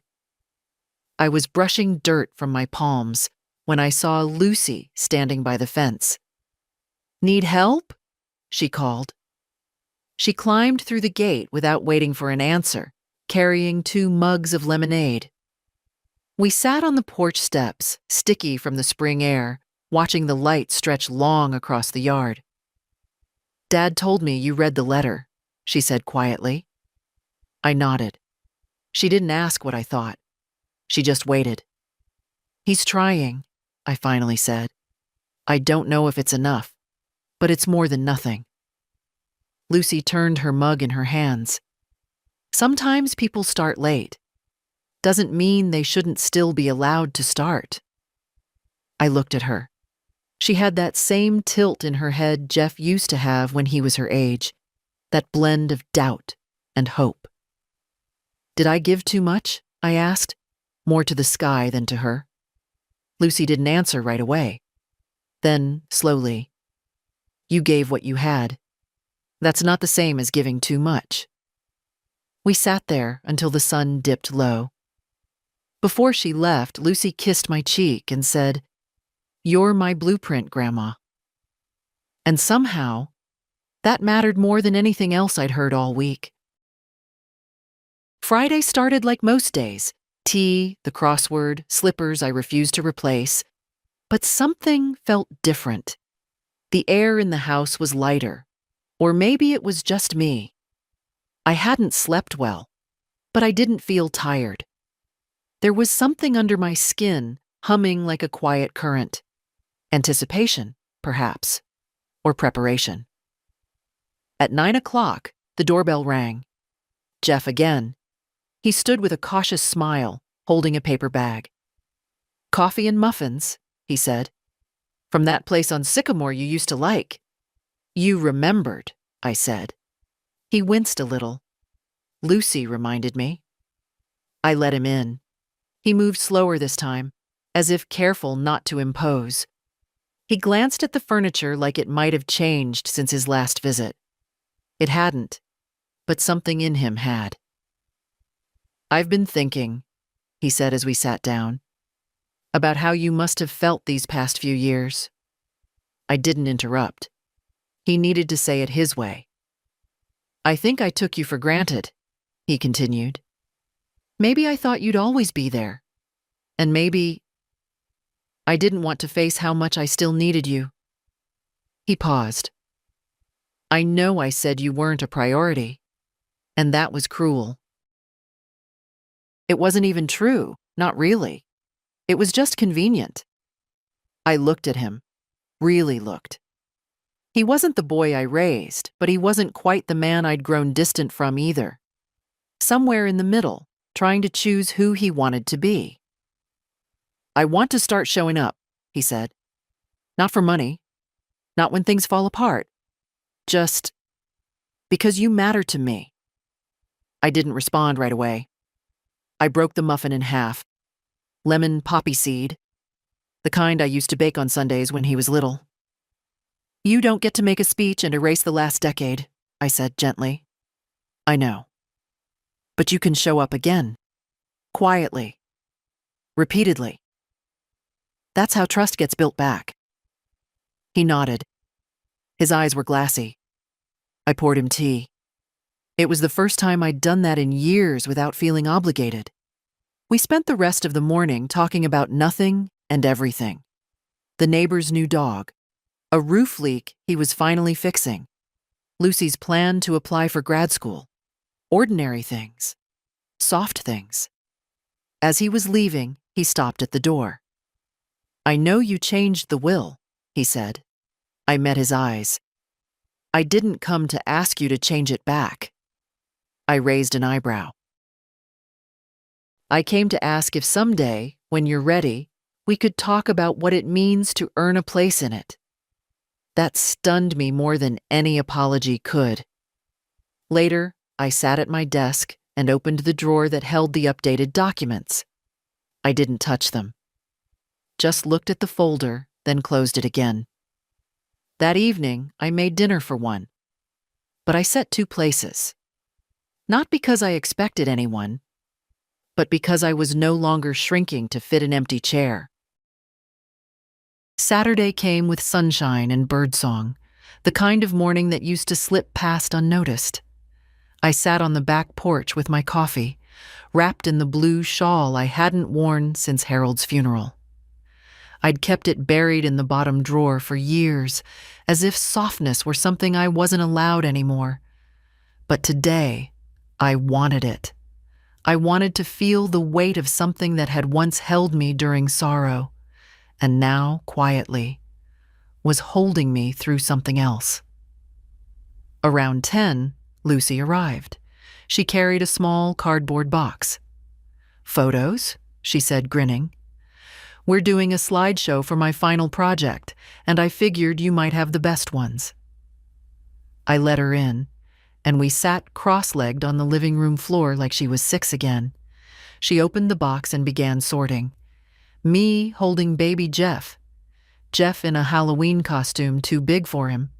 I was brushing dirt from my palms when I saw Lucy standing by the fence. Need help? She called. She climbed through the gate without waiting for an answer, carrying 2 mugs of lemonade. We sat on the porch steps, sticky from the spring air, watching the light stretch long across the yard. Dad told me you read the letter, she said quietly. I nodded. She didn't ask what I thought. She just waited. He's trying, I finally said. I don't know if it's enough, but it's more than nothing. Lucy turned her mug in her hands. Sometimes people start late. Doesn't mean they shouldn't still be allowed to start. I looked at her. She had that same tilt in her head Jeff used to have when he was her age, that blend of doubt and hope. Did I give too much? I asked, more to the sky than to her. Lucy didn't answer right away. Then, slowly, you gave what you had. That's not the same as giving too much. We sat there until the sun dipped low. Before she left, Lucy kissed my cheek and said, "You're my blueprint, Grandma." And somehow, that mattered more than anything else I'd heard all week. Friday started like most days. Tea, the crossword, slippers I refused to replace. But something felt different. The air in the house was lighter. Or maybe it was just me. I hadn't slept well, but I didn't feel tired. There was something under my skin, humming like a quiet current. Anticipation, perhaps, or preparation. At 9 o'clock, the doorbell rang. Jeff again. He stood with a cautious smile, holding a paper bag. "Coffee and muffins," he said. "From that place on Sycamore you used to like." "You remembered," I said. He winced a little. "Lucy reminded me." I let him in. He moved slower this time, as if careful not to impose. He glanced at the furniture like it might have changed since his last visit. It hadn't, but something in him had. "I've been thinking," he said as we sat down, "about how you must have felt these past few years." I didn't interrupt. He needed to say it his way. "I think I took you for granted," he continued. "Maybe I thought you'd always be there. And maybe I didn't want to face how much I still needed you." He paused. "I know I said you weren't a priority, and that was cruel." It wasn't even true, not really. It was just convenient. I looked at him, really looked. He wasn't the boy I raised, but he wasn't quite the man I'd grown distant from either. Somewhere in the middle, trying to choose who he wanted to be. "I want to start showing up," he said. Not for money. Not when things fall apart. Just because you matter to me. I didn't respond right away. I broke the muffin in half. Lemon poppy seed. The kind I used to bake on Sundays when he was little. You don't get to make a speech and erase the last decade, I said gently. I know. But you can show up again. Quietly. Repeatedly. That's how trust gets built back. He nodded. His eyes were glassy. I poured him tea. It was the first time I'd done that in years without feeling obligated. We spent the rest of the morning talking about nothing and everything. The neighbor's new dog. A roof leak he was finally fixing. Lucy's plan to apply for grad school. Ordinary things. Soft things. As he was leaving, he stopped at the door. I know you changed the will, he said. I met his eyes. I didn't come to ask you to change it back. I raised an eyebrow. I came to ask if someday, when you're ready, we could talk about what it means to earn a place in it. That stunned me more than any apology could. Later, I sat at my desk and opened the drawer that held the updated documents. I didn't touch them. Just looked at the folder, then closed it again. That evening, I made dinner for one. But I set 2 places. Not because I expected anyone, but because I was no longer shrinking to fit an empty chair. Saturday came with sunshine and birdsong, the kind of morning that used to slip past unnoticed. I sat on the back porch with my coffee, wrapped in the blue shawl I hadn't worn since Harold's funeral. I'd kept it buried in the bottom drawer for years, as if softness were something I wasn't allowed anymore. But today, I wanted it. I wanted to feel the weight of something that had once held me during sorrow, and now, quietly, was holding me through something else. Around 10, Lucy arrived. She carried a small cardboard box. "Photos?" she said, grinning. "We're doing a slideshow for my final project, and I figured you might have the best ones." I let her in, and we sat cross-legged on the living room floor like she was 6 again. She opened the box and began sorting. Me holding baby Jeff. Jeff in a Halloween costume too big for him.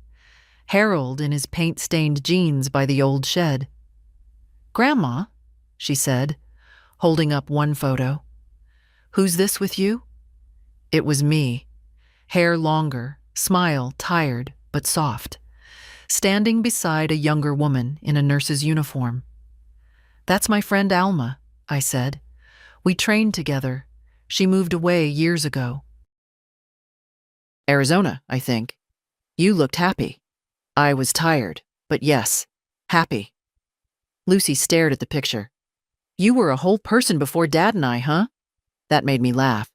Harold in his paint-stained jeans by the old shed. "Grandma," she said, holding up one photo. "Who's this with you?" It was me. Hair longer, smile tired but soft. Standing beside a younger woman in a nurse's uniform. "That's my friend Alma," I said. "We trained together. She moved away years ago." "Arizona, I think. You looked happy." I was tired, but yes, happy. Lucy stared at the picture. "You were a whole person before Dad and I, huh?" That made me laugh.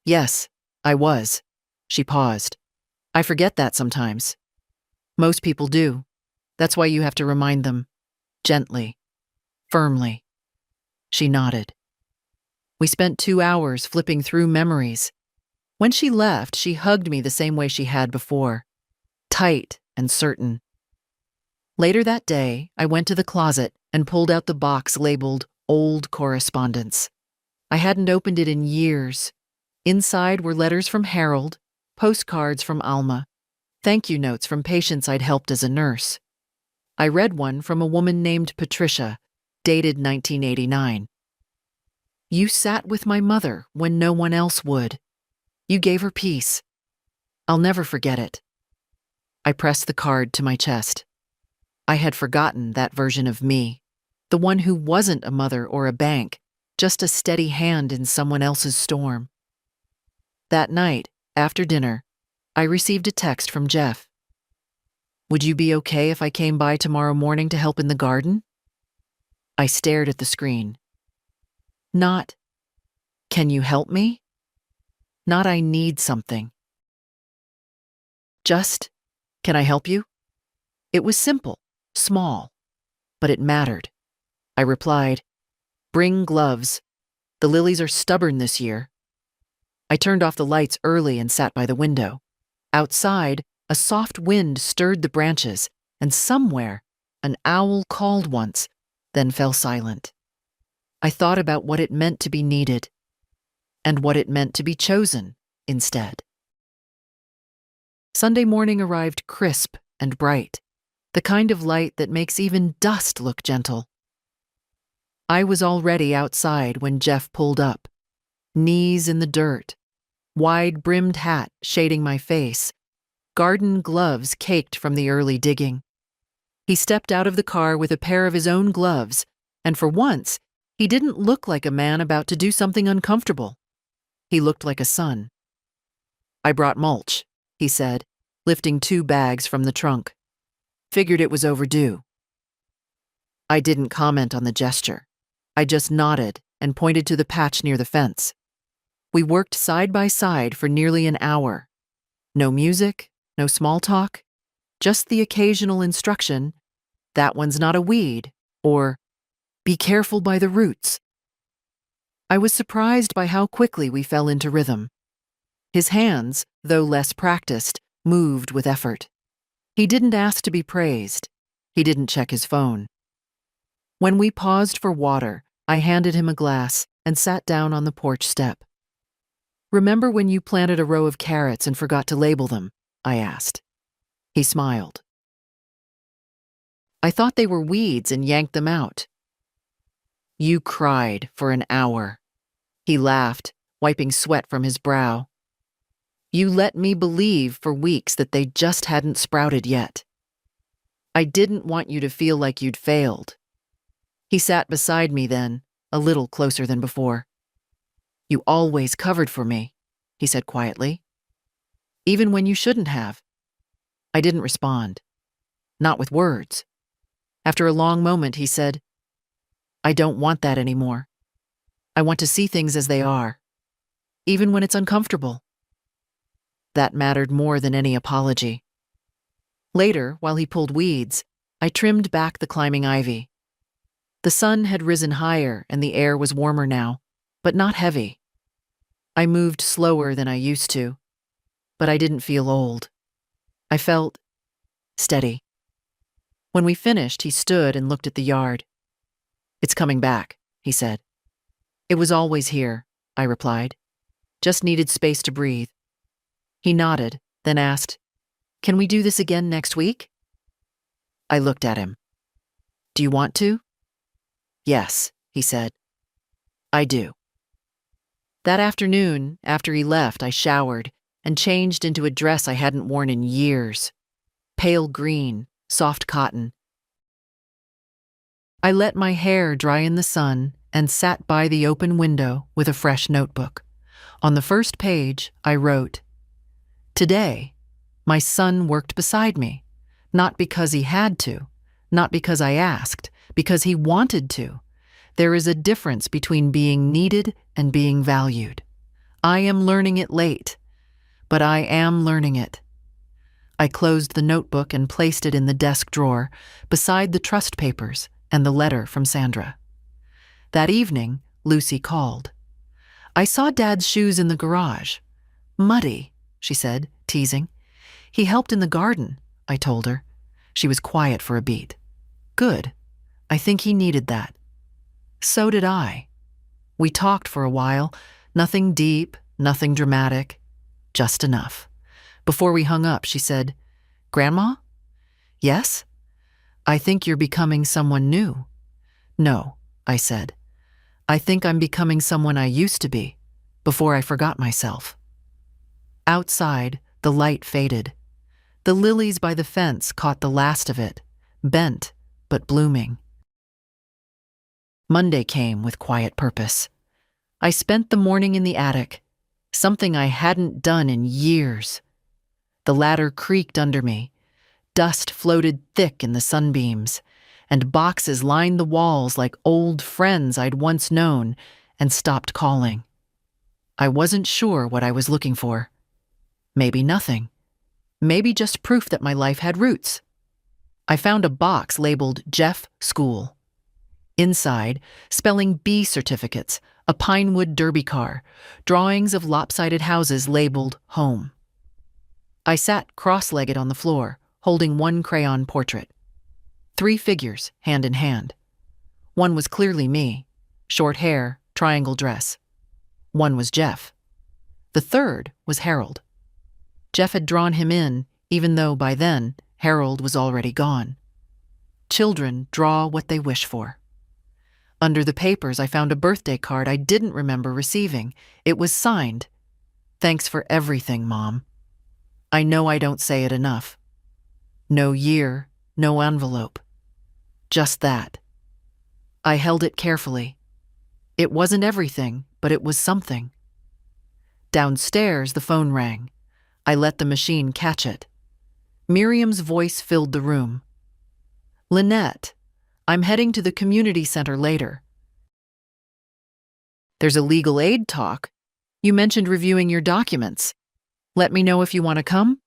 "Yes, I was." She paused. "I forget that sometimes." "Most people do. That's why you have to remind them. Gently. Firmly." She nodded. We spent 2 hours flipping through memories. When she left, she hugged me the same way she had before. Tight and certain. Later that day, I went to the closet and pulled out the box labeled Old Correspondence. I hadn't opened it in years. Inside were letters from Harold, postcards from Alma, thank you notes from patients I'd helped as a nurse. I read one from a woman named Patricia, dated 1989. "You sat with my mother when no one else would. You gave her peace. I'll never forget it." I pressed the card to my chest. I had forgotten that version of me, the one who wasn't a mother or a bank, just a steady hand in someone else's storm. That night, after dinner, I received a text from Jeff. "Would you be okay if I came by tomorrow morning to help in the garden?" I stared at the screen. Not, "Can you help me?" Not, "I need something." Just, "Can I help you?" It was simple, small, but it mattered. I replied, "Bring gloves. The lilies are stubborn this year." I turned off the lights early and sat by the window. Outside, a soft wind stirred the branches, and somewhere, an owl called once, then fell silent. I thought about what it meant to be needed, and what it meant to be chosen instead. Sunday morning arrived crisp and bright, the kind of light that makes even dust look gentle. I was already outside when Jeff pulled up, knees in the dirt, wide-brimmed hat shading my face, garden gloves caked from the early digging. He stepped out of the car with a pair of his own gloves, and for once, he didn't look like a man about to do something uncomfortable. He looked like a son. "I brought mulch," he said, lifting 2 bags from the trunk. "Figured it was overdue." I didn't comment on the gesture. I just nodded and pointed to the patch near the fence. We worked side by side for nearly an hour. No music, no small talk, just the occasional instruction, "That one's not a weed," or "Be careful by the roots." I was surprised by how quickly we fell into rhythm. His hands, though less practiced, moved with effort. He didn't ask to be praised. He didn't check his phone. When we paused for water, I handed him a glass and sat down on the porch step. "Remember when you planted a row of carrots and forgot to label them?" I asked. He smiled. "I thought they were weeds and yanked them out." "You cried for an hour." He laughed, wiping sweat from his brow. "You let me believe for weeks that they just hadn't sprouted yet. I didn't want you to feel like you'd failed." He sat beside me then, a little closer than before. "You always covered for me," he said quietly. "Even when you shouldn't have." I didn't respond. Not with words. After a long moment, he said, "I don't want that anymore. I want to see things as they are, even when it's uncomfortable." That mattered more than any apology. Later, while he pulled weeds, I trimmed back the climbing ivy. The sun had risen higher and the air was warmer now, but not heavy. I moved slower than I used to, but I didn't feel old. I felt steady. When we finished, he stood and looked at the yard. "It's coming back," he said. "It was always here," I replied. "Just needed space to breathe." He nodded, then asked, "Can we do this again next week?" I looked at him. "Do you want to?" "Yes," he said. "I do." That afternoon, after he left, I showered and changed into a dress I hadn't worn in years. Pale green, soft cotton. I let my hair dry in the sun and sat by the open window with a fresh notebook. On the first page, I wrote, "Today, my son worked beside me, not because he had to, not because I asked, because he wanted to. There is a difference between being needed and being valued. I am learning it late, but I am learning it." I closed the notebook and placed it in the desk drawer, beside the trust papers and the letter from Sandra. That evening, Lucy called. "I saw Dad's shoes in the garage. Muddy," she said, teasing. "He helped in the garden," I told her. She was quiet for a beat. "Good. I think he needed that." So did I. We talked for a while, nothing deep, nothing dramatic, just enough. Before we hung up, she said, "Grandma?" "Yes?" "I think you're becoming someone new." "No," I said. "I think I'm becoming someone I used to be, before I forgot myself." Outside, the light faded. The lilies by the fence caught the last of it, bent but blooming. Monday came with quiet purpose. I spent the morning in the attic, something I hadn't done in years. The ladder creaked under me. Dust floated thick in the sunbeams, and boxes lined the walls like old friends I'd once known and stopped calling. I wasn't sure what I was looking for. Maybe nothing. Maybe just proof that my life had roots. I found a box labeled Jeff School. Inside, spelling bee certificates, A pinewood derby car, drawings of lopsided houses labeled home. I sat cross-legged on the floor, holding one crayon portrait. 3 figures, hand in hand. One was clearly me, short hair, triangle dress. One was Jeff. The third was Harold. Jeff had drawn him in, even though by then Harold was already gone. Children draw what they wish for. Under the papers, I found a birthday card I didn't remember receiving. It was signed, "Thanks for everything, Mom." I know I don't say it enough. No year, no envelope. Just that. I held it carefully. It wasn't everything, but it was something. Downstairs, the phone rang. I let the machine catch it. Miriam's voice filled the room. "Lynette, I'm heading to the community center later. There's a legal aid talk. You mentioned reviewing your documents. Let me know if you want to come."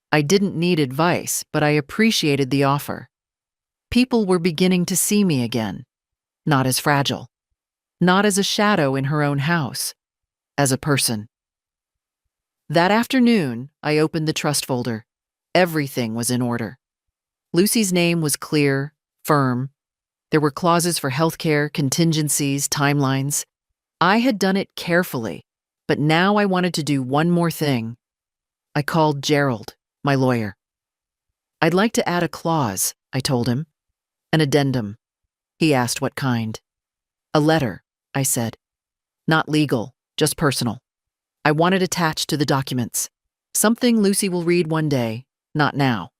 I didn't need advice, but I appreciated the offer. People were beginning to see me again, not as fragile, not as a shadow in her own house, as a person. That afternoon, I opened the trust folder. Everything was in order. Lucy's name was clear, firm. There were clauses for healthcare, contingencies, timelines. I had done it carefully, but now I wanted to do one more thing. I called Gerald, my lawyer. "I'd like to add a clause," I told him. "An addendum." He asked what kind. "A letter," I said. "Not legal, just personal. I want it attached to the documents. Something Lucy will read one day, not now.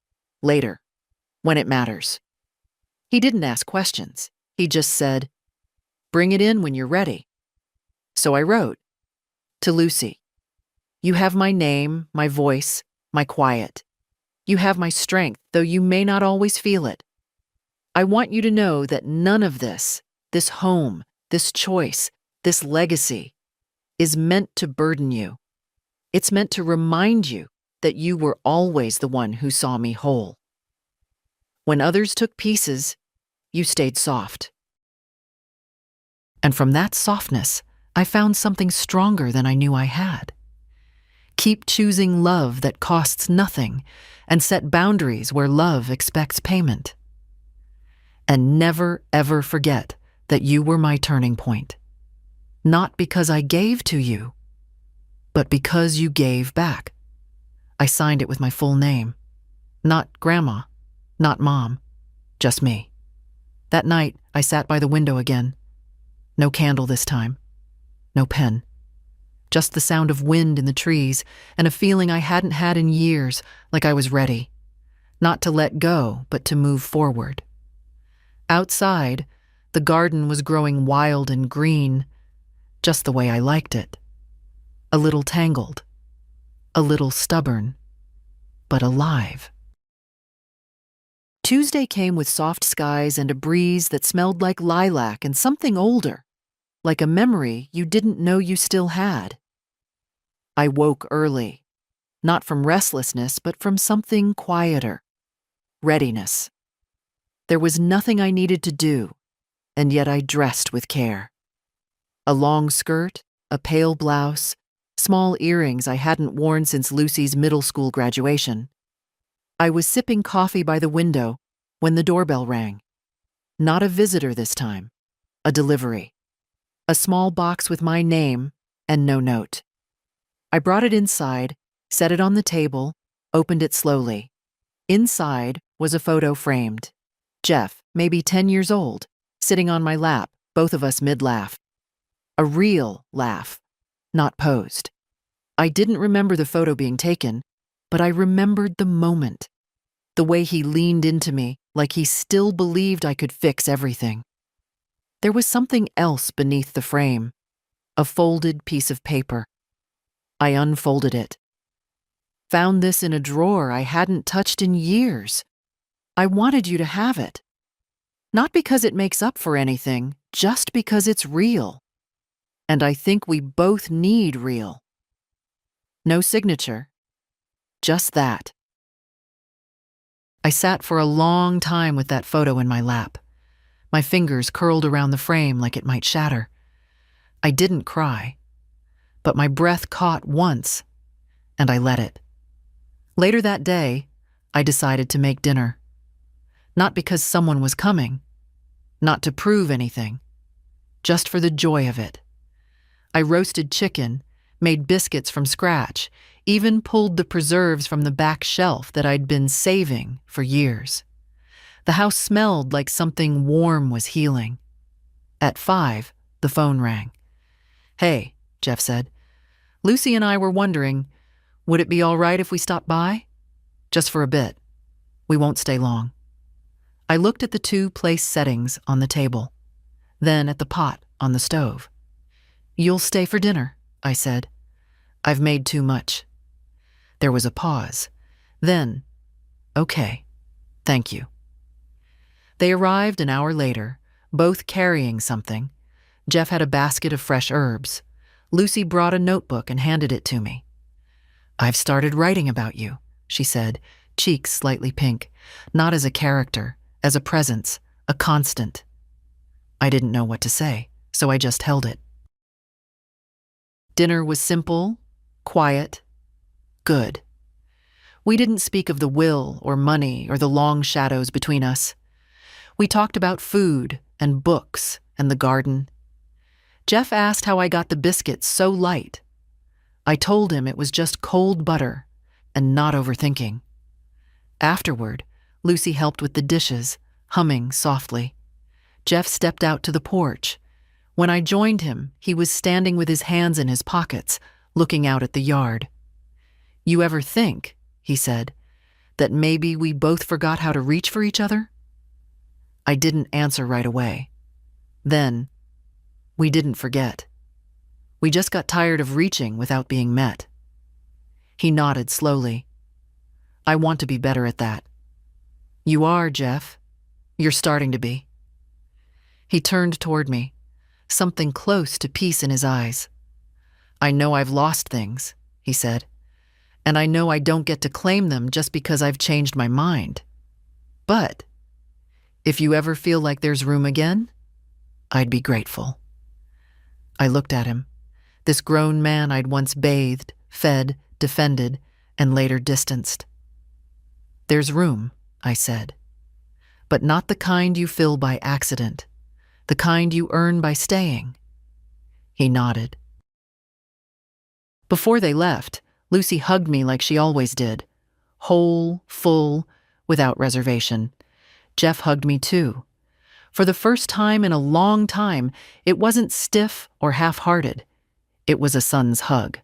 Later, when it matters." He didn't ask questions. He just said, "Bring it in when you're ready." So I wrote, "To Lucy, you have my name, my voice, my quiet. You have my strength, though you may not always feel it. I want you to know that none of this home, this choice, this legacy, is meant to burden you. It's meant to remind you that you were always the one who saw me whole. When others took pieces, you stayed soft." And from that softness, I found something stronger than I knew I had. Keep choosing love that costs nothing and set boundaries where love expects payment. And never, ever forget that you were my turning point. Not because I gave to you, but because you gave back. I signed it with my full name. Not Grandma, not Mom, just me. That night, I sat by the window again. No candle this time. No pen. Just the sound of wind in the trees and a feeling I hadn't had in years, like I was ready. Not to let go, but to move forward. Outside, the garden was growing wild and green, just the way I liked it. A little tangled, a little stubborn, but alive. Tuesday came with soft skies and a breeze that smelled like lilac and something older, like a memory you didn't know you still had. I woke early, not from restlessness, but from something quieter. Readiness. There was nothing I needed to do, and yet I dressed with care. A long skirt, a pale blouse, small earrings I hadn't worn since Lucy's middle school graduation. I was sipping coffee by the window when the doorbell rang. Not a visitor this time, a delivery. A small box with my name and no note. I brought it inside, set it on the table, opened it slowly. Inside was a photo framed. Jeff, maybe 10 years old, sitting on my lap, both of us mid-laugh. A real laugh, not posed. I didn't remember the photo being taken, but I remembered the moment. The way he leaned into me, like he still believed I could fix everything. There was something else beneath the frame, a folded piece of paper. I unfolded it. Found this in a drawer I hadn't touched in years. I wanted you to have it. Not because it makes up for anything, just because it's real. And I think we both need real. No signature, just that. I sat for a long time with that photo in my lap. My fingers curled around the frame like it might shatter. I didn't cry, but my breath caught once, and I let it. Later that day, I decided to make dinner. Not because someone was coming, not to prove anything, just for the joy of it. I roasted chicken, made biscuits from scratch, even pulled the preserves from the back shelf that I'd been saving for years. The house smelled like something warm was healing. At 5, the phone rang. "Hey," Jeff said. "Lucy and I were wondering, would it be all right if we stopped by? Just for a bit. We won't stay long." I looked at the 2 place settings on the table, then at the pot on the stove. "You'll stay for dinner," I said. "I've made too much." There was a pause. Then, "Okay, thank you." They arrived an hour later, both carrying something. Jeff had a basket of fresh herbs. Lucy brought a notebook and handed it to me. "I've started writing about you," she said, cheeks slightly pink, not as a character, as a presence, a constant. I didn't know what to say, so I just held it. Dinner was simple, quiet, good. We didn't speak of the will or money or the long shadows between us. We talked about food and books and the garden. Jeff asked how I got the biscuits so light. I told him it was just cold butter and not overthinking. Afterward, Lucy helped with the dishes, humming softly. Jeff stepped out to the porch. When I joined him, he was standing with his hands in his pockets, looking out at the yard. "You ever think," he said, "that maybe we both forgot how to reach for each other?" I didn't answer right away. Then, we didn't forget. We just got tired of reaching without being met. He nodded slowly. "I want to be better at that." "You are, Jeff. You're starting to be." He turned toward me, something close to peace in his eyes. "I know I've lost things," he said, "and I know I don't get to claim them just because I've changed my mind. But if you ever feel like there's room again, I'd be grateful." I looked at him, this grown man I'd once bathed, fed, defended, and later distanced. "There's room," I said, "but not the kind you fill by accident, the kind you earn by staying." He nodded. Before they left, Lucy hugged me like she always did, whole, full, without reservation. Jeff hugged me too. For the first time in a long time, it wasn't stiff or half-hearted. It was a son's hug.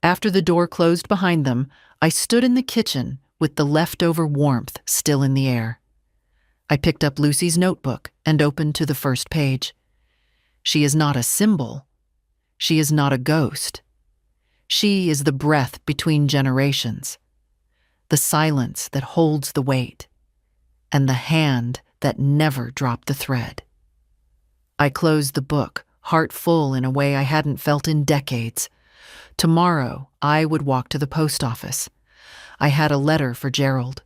After the door closed behind them, I stood in the kitchen with the leftover warmth still in the air. I picked up Lucy's notebook and opened to the first page. She is not a symbol. She is not a ghost. She is the breath between generations, the silence that holds the weight, and the hand that never dropped the thread. I closed the book, heart full in a way I hadn't felt in decades. Tomorrow, I would walk to the post office. I had a letter for Gerald.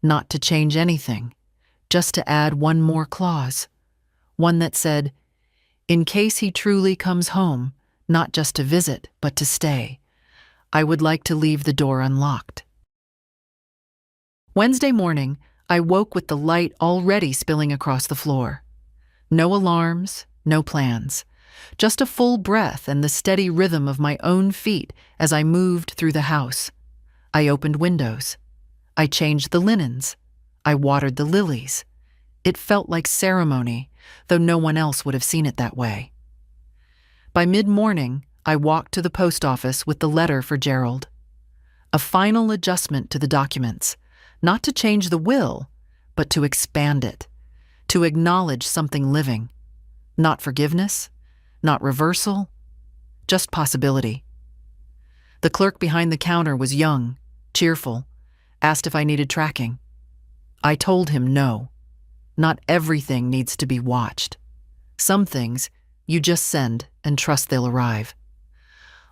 Not to change anything, just to add one more clause. One that said, "In case he truly comes home, not just to visit, but to stay, I would like to leave the door unlocked." Wednesday morning, I woke with the light already spilling across the floor. No alarms, no plans. Just a full breath and the steady rhythm of my own feet as I moved through the house. I opened windows. I changed the linens. I watered the lilies. It felt like ceremony, though no one else would have seen it that way. By mid-morning, I walked to the post office with the letter for Gerald. A final adjustment to the documents, not to change the will, but to expand it, to acknowledge something living. Not forgiveness, not reversal, just possibility. The clerk behind the counter was young, cheerful, asked if I needed tracking. I told him no. Not everything needs to be watched. Some things you just send and trust they'll arrive.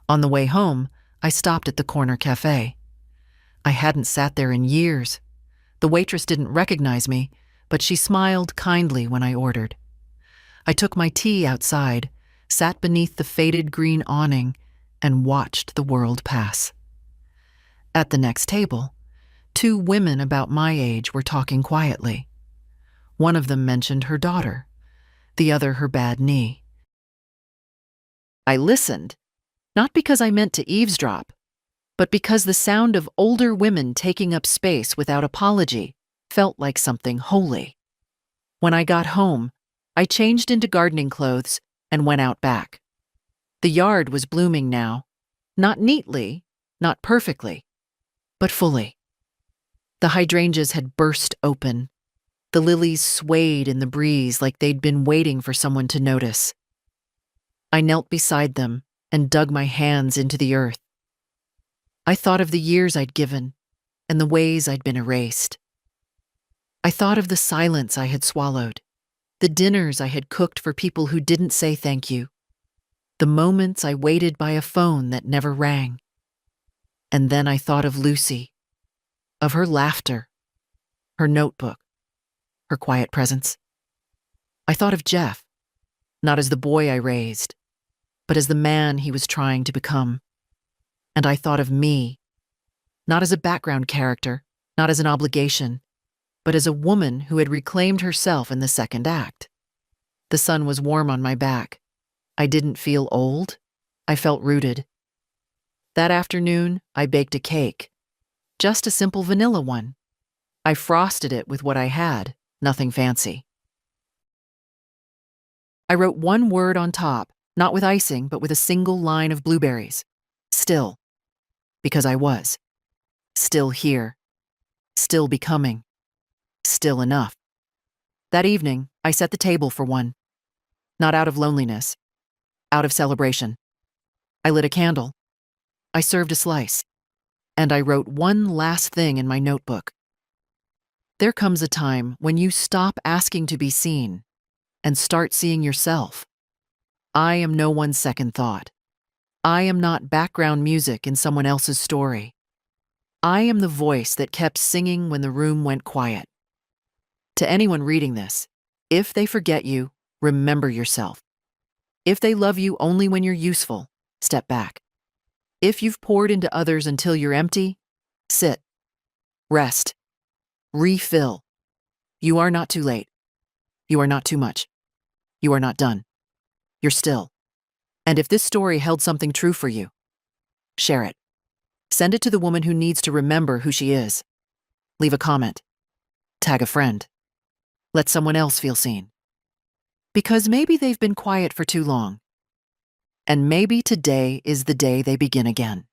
On the way home, I stopped at the corner cafe. I hadn't sat there in years. The waitress didn't recognize me, but she smiled kindly when I ordered. I took my tea outside, sat beneath the faded green awning, and watched the world pass. At the next table, two women about my age were talking quietly. One of them mentioned her daughter, the other her bad knee. I listened, not because I meant to eavesdrop, but because the sound of older women taking up space without apology felt like something holy. When I got home, I changed into gardening clothes and went out back. The yard was blooming now, not neatly, not perfectly, but fully. The hydrangeas had burst open. The lilies swayed in the breeze like they'd been waiting for someone to notice. I knelt beside them and dug my hands into the earth. I thought of the years I'd given and the ways I'd been erased. I thought of the silence I had swallowed, the dinners I had cooked for people who didn't say thank you, the moments I waited by a phone that never rang. And then I thought of Lucy, of her laughter, her notebook, her quiet presence. I thought of Jeff, not as the boy I raised, but as the man he was trying to become. And I thought of me, not as a background character, not as an obligation, but as a woman who had reclaimed herself in the second act. The sun was warm on my back. I didn't feel old. I felt rooted. That afternoon, I baked a cake, just a simple vanilla one. I frosted it with what I had, nothing fancy. I wrote one word on top, not with icing, but with a single line of blueberries. Still. Because I was. Still here. Still becoming. Still enough. That evening, I set the table for one. Not out of loneliness. Out of celebration. I lit a candle. I served a slice. And I wrote one last thing in my notebook. There comes a time when you stop asking to be seen and start seeing yourself. I am no one's second thought. I am not background music in someone else's story. I am the voice that kept singing when the room went quiet. To anyone reading this, if they forget you, remember yourself. If they love you only when you're useful, step back. If you've poured into others until you're empty, sit, rest, refill. You are not too late. You are not too much. You are not done. You're still. And if this story held something true for you, share it. Send it to the woman who needs to remember who she is. Leave a comment. Tag a friend. Let someone else feel seen. Because maybe they've been quiet for too long. And maybe today is the day they begin again.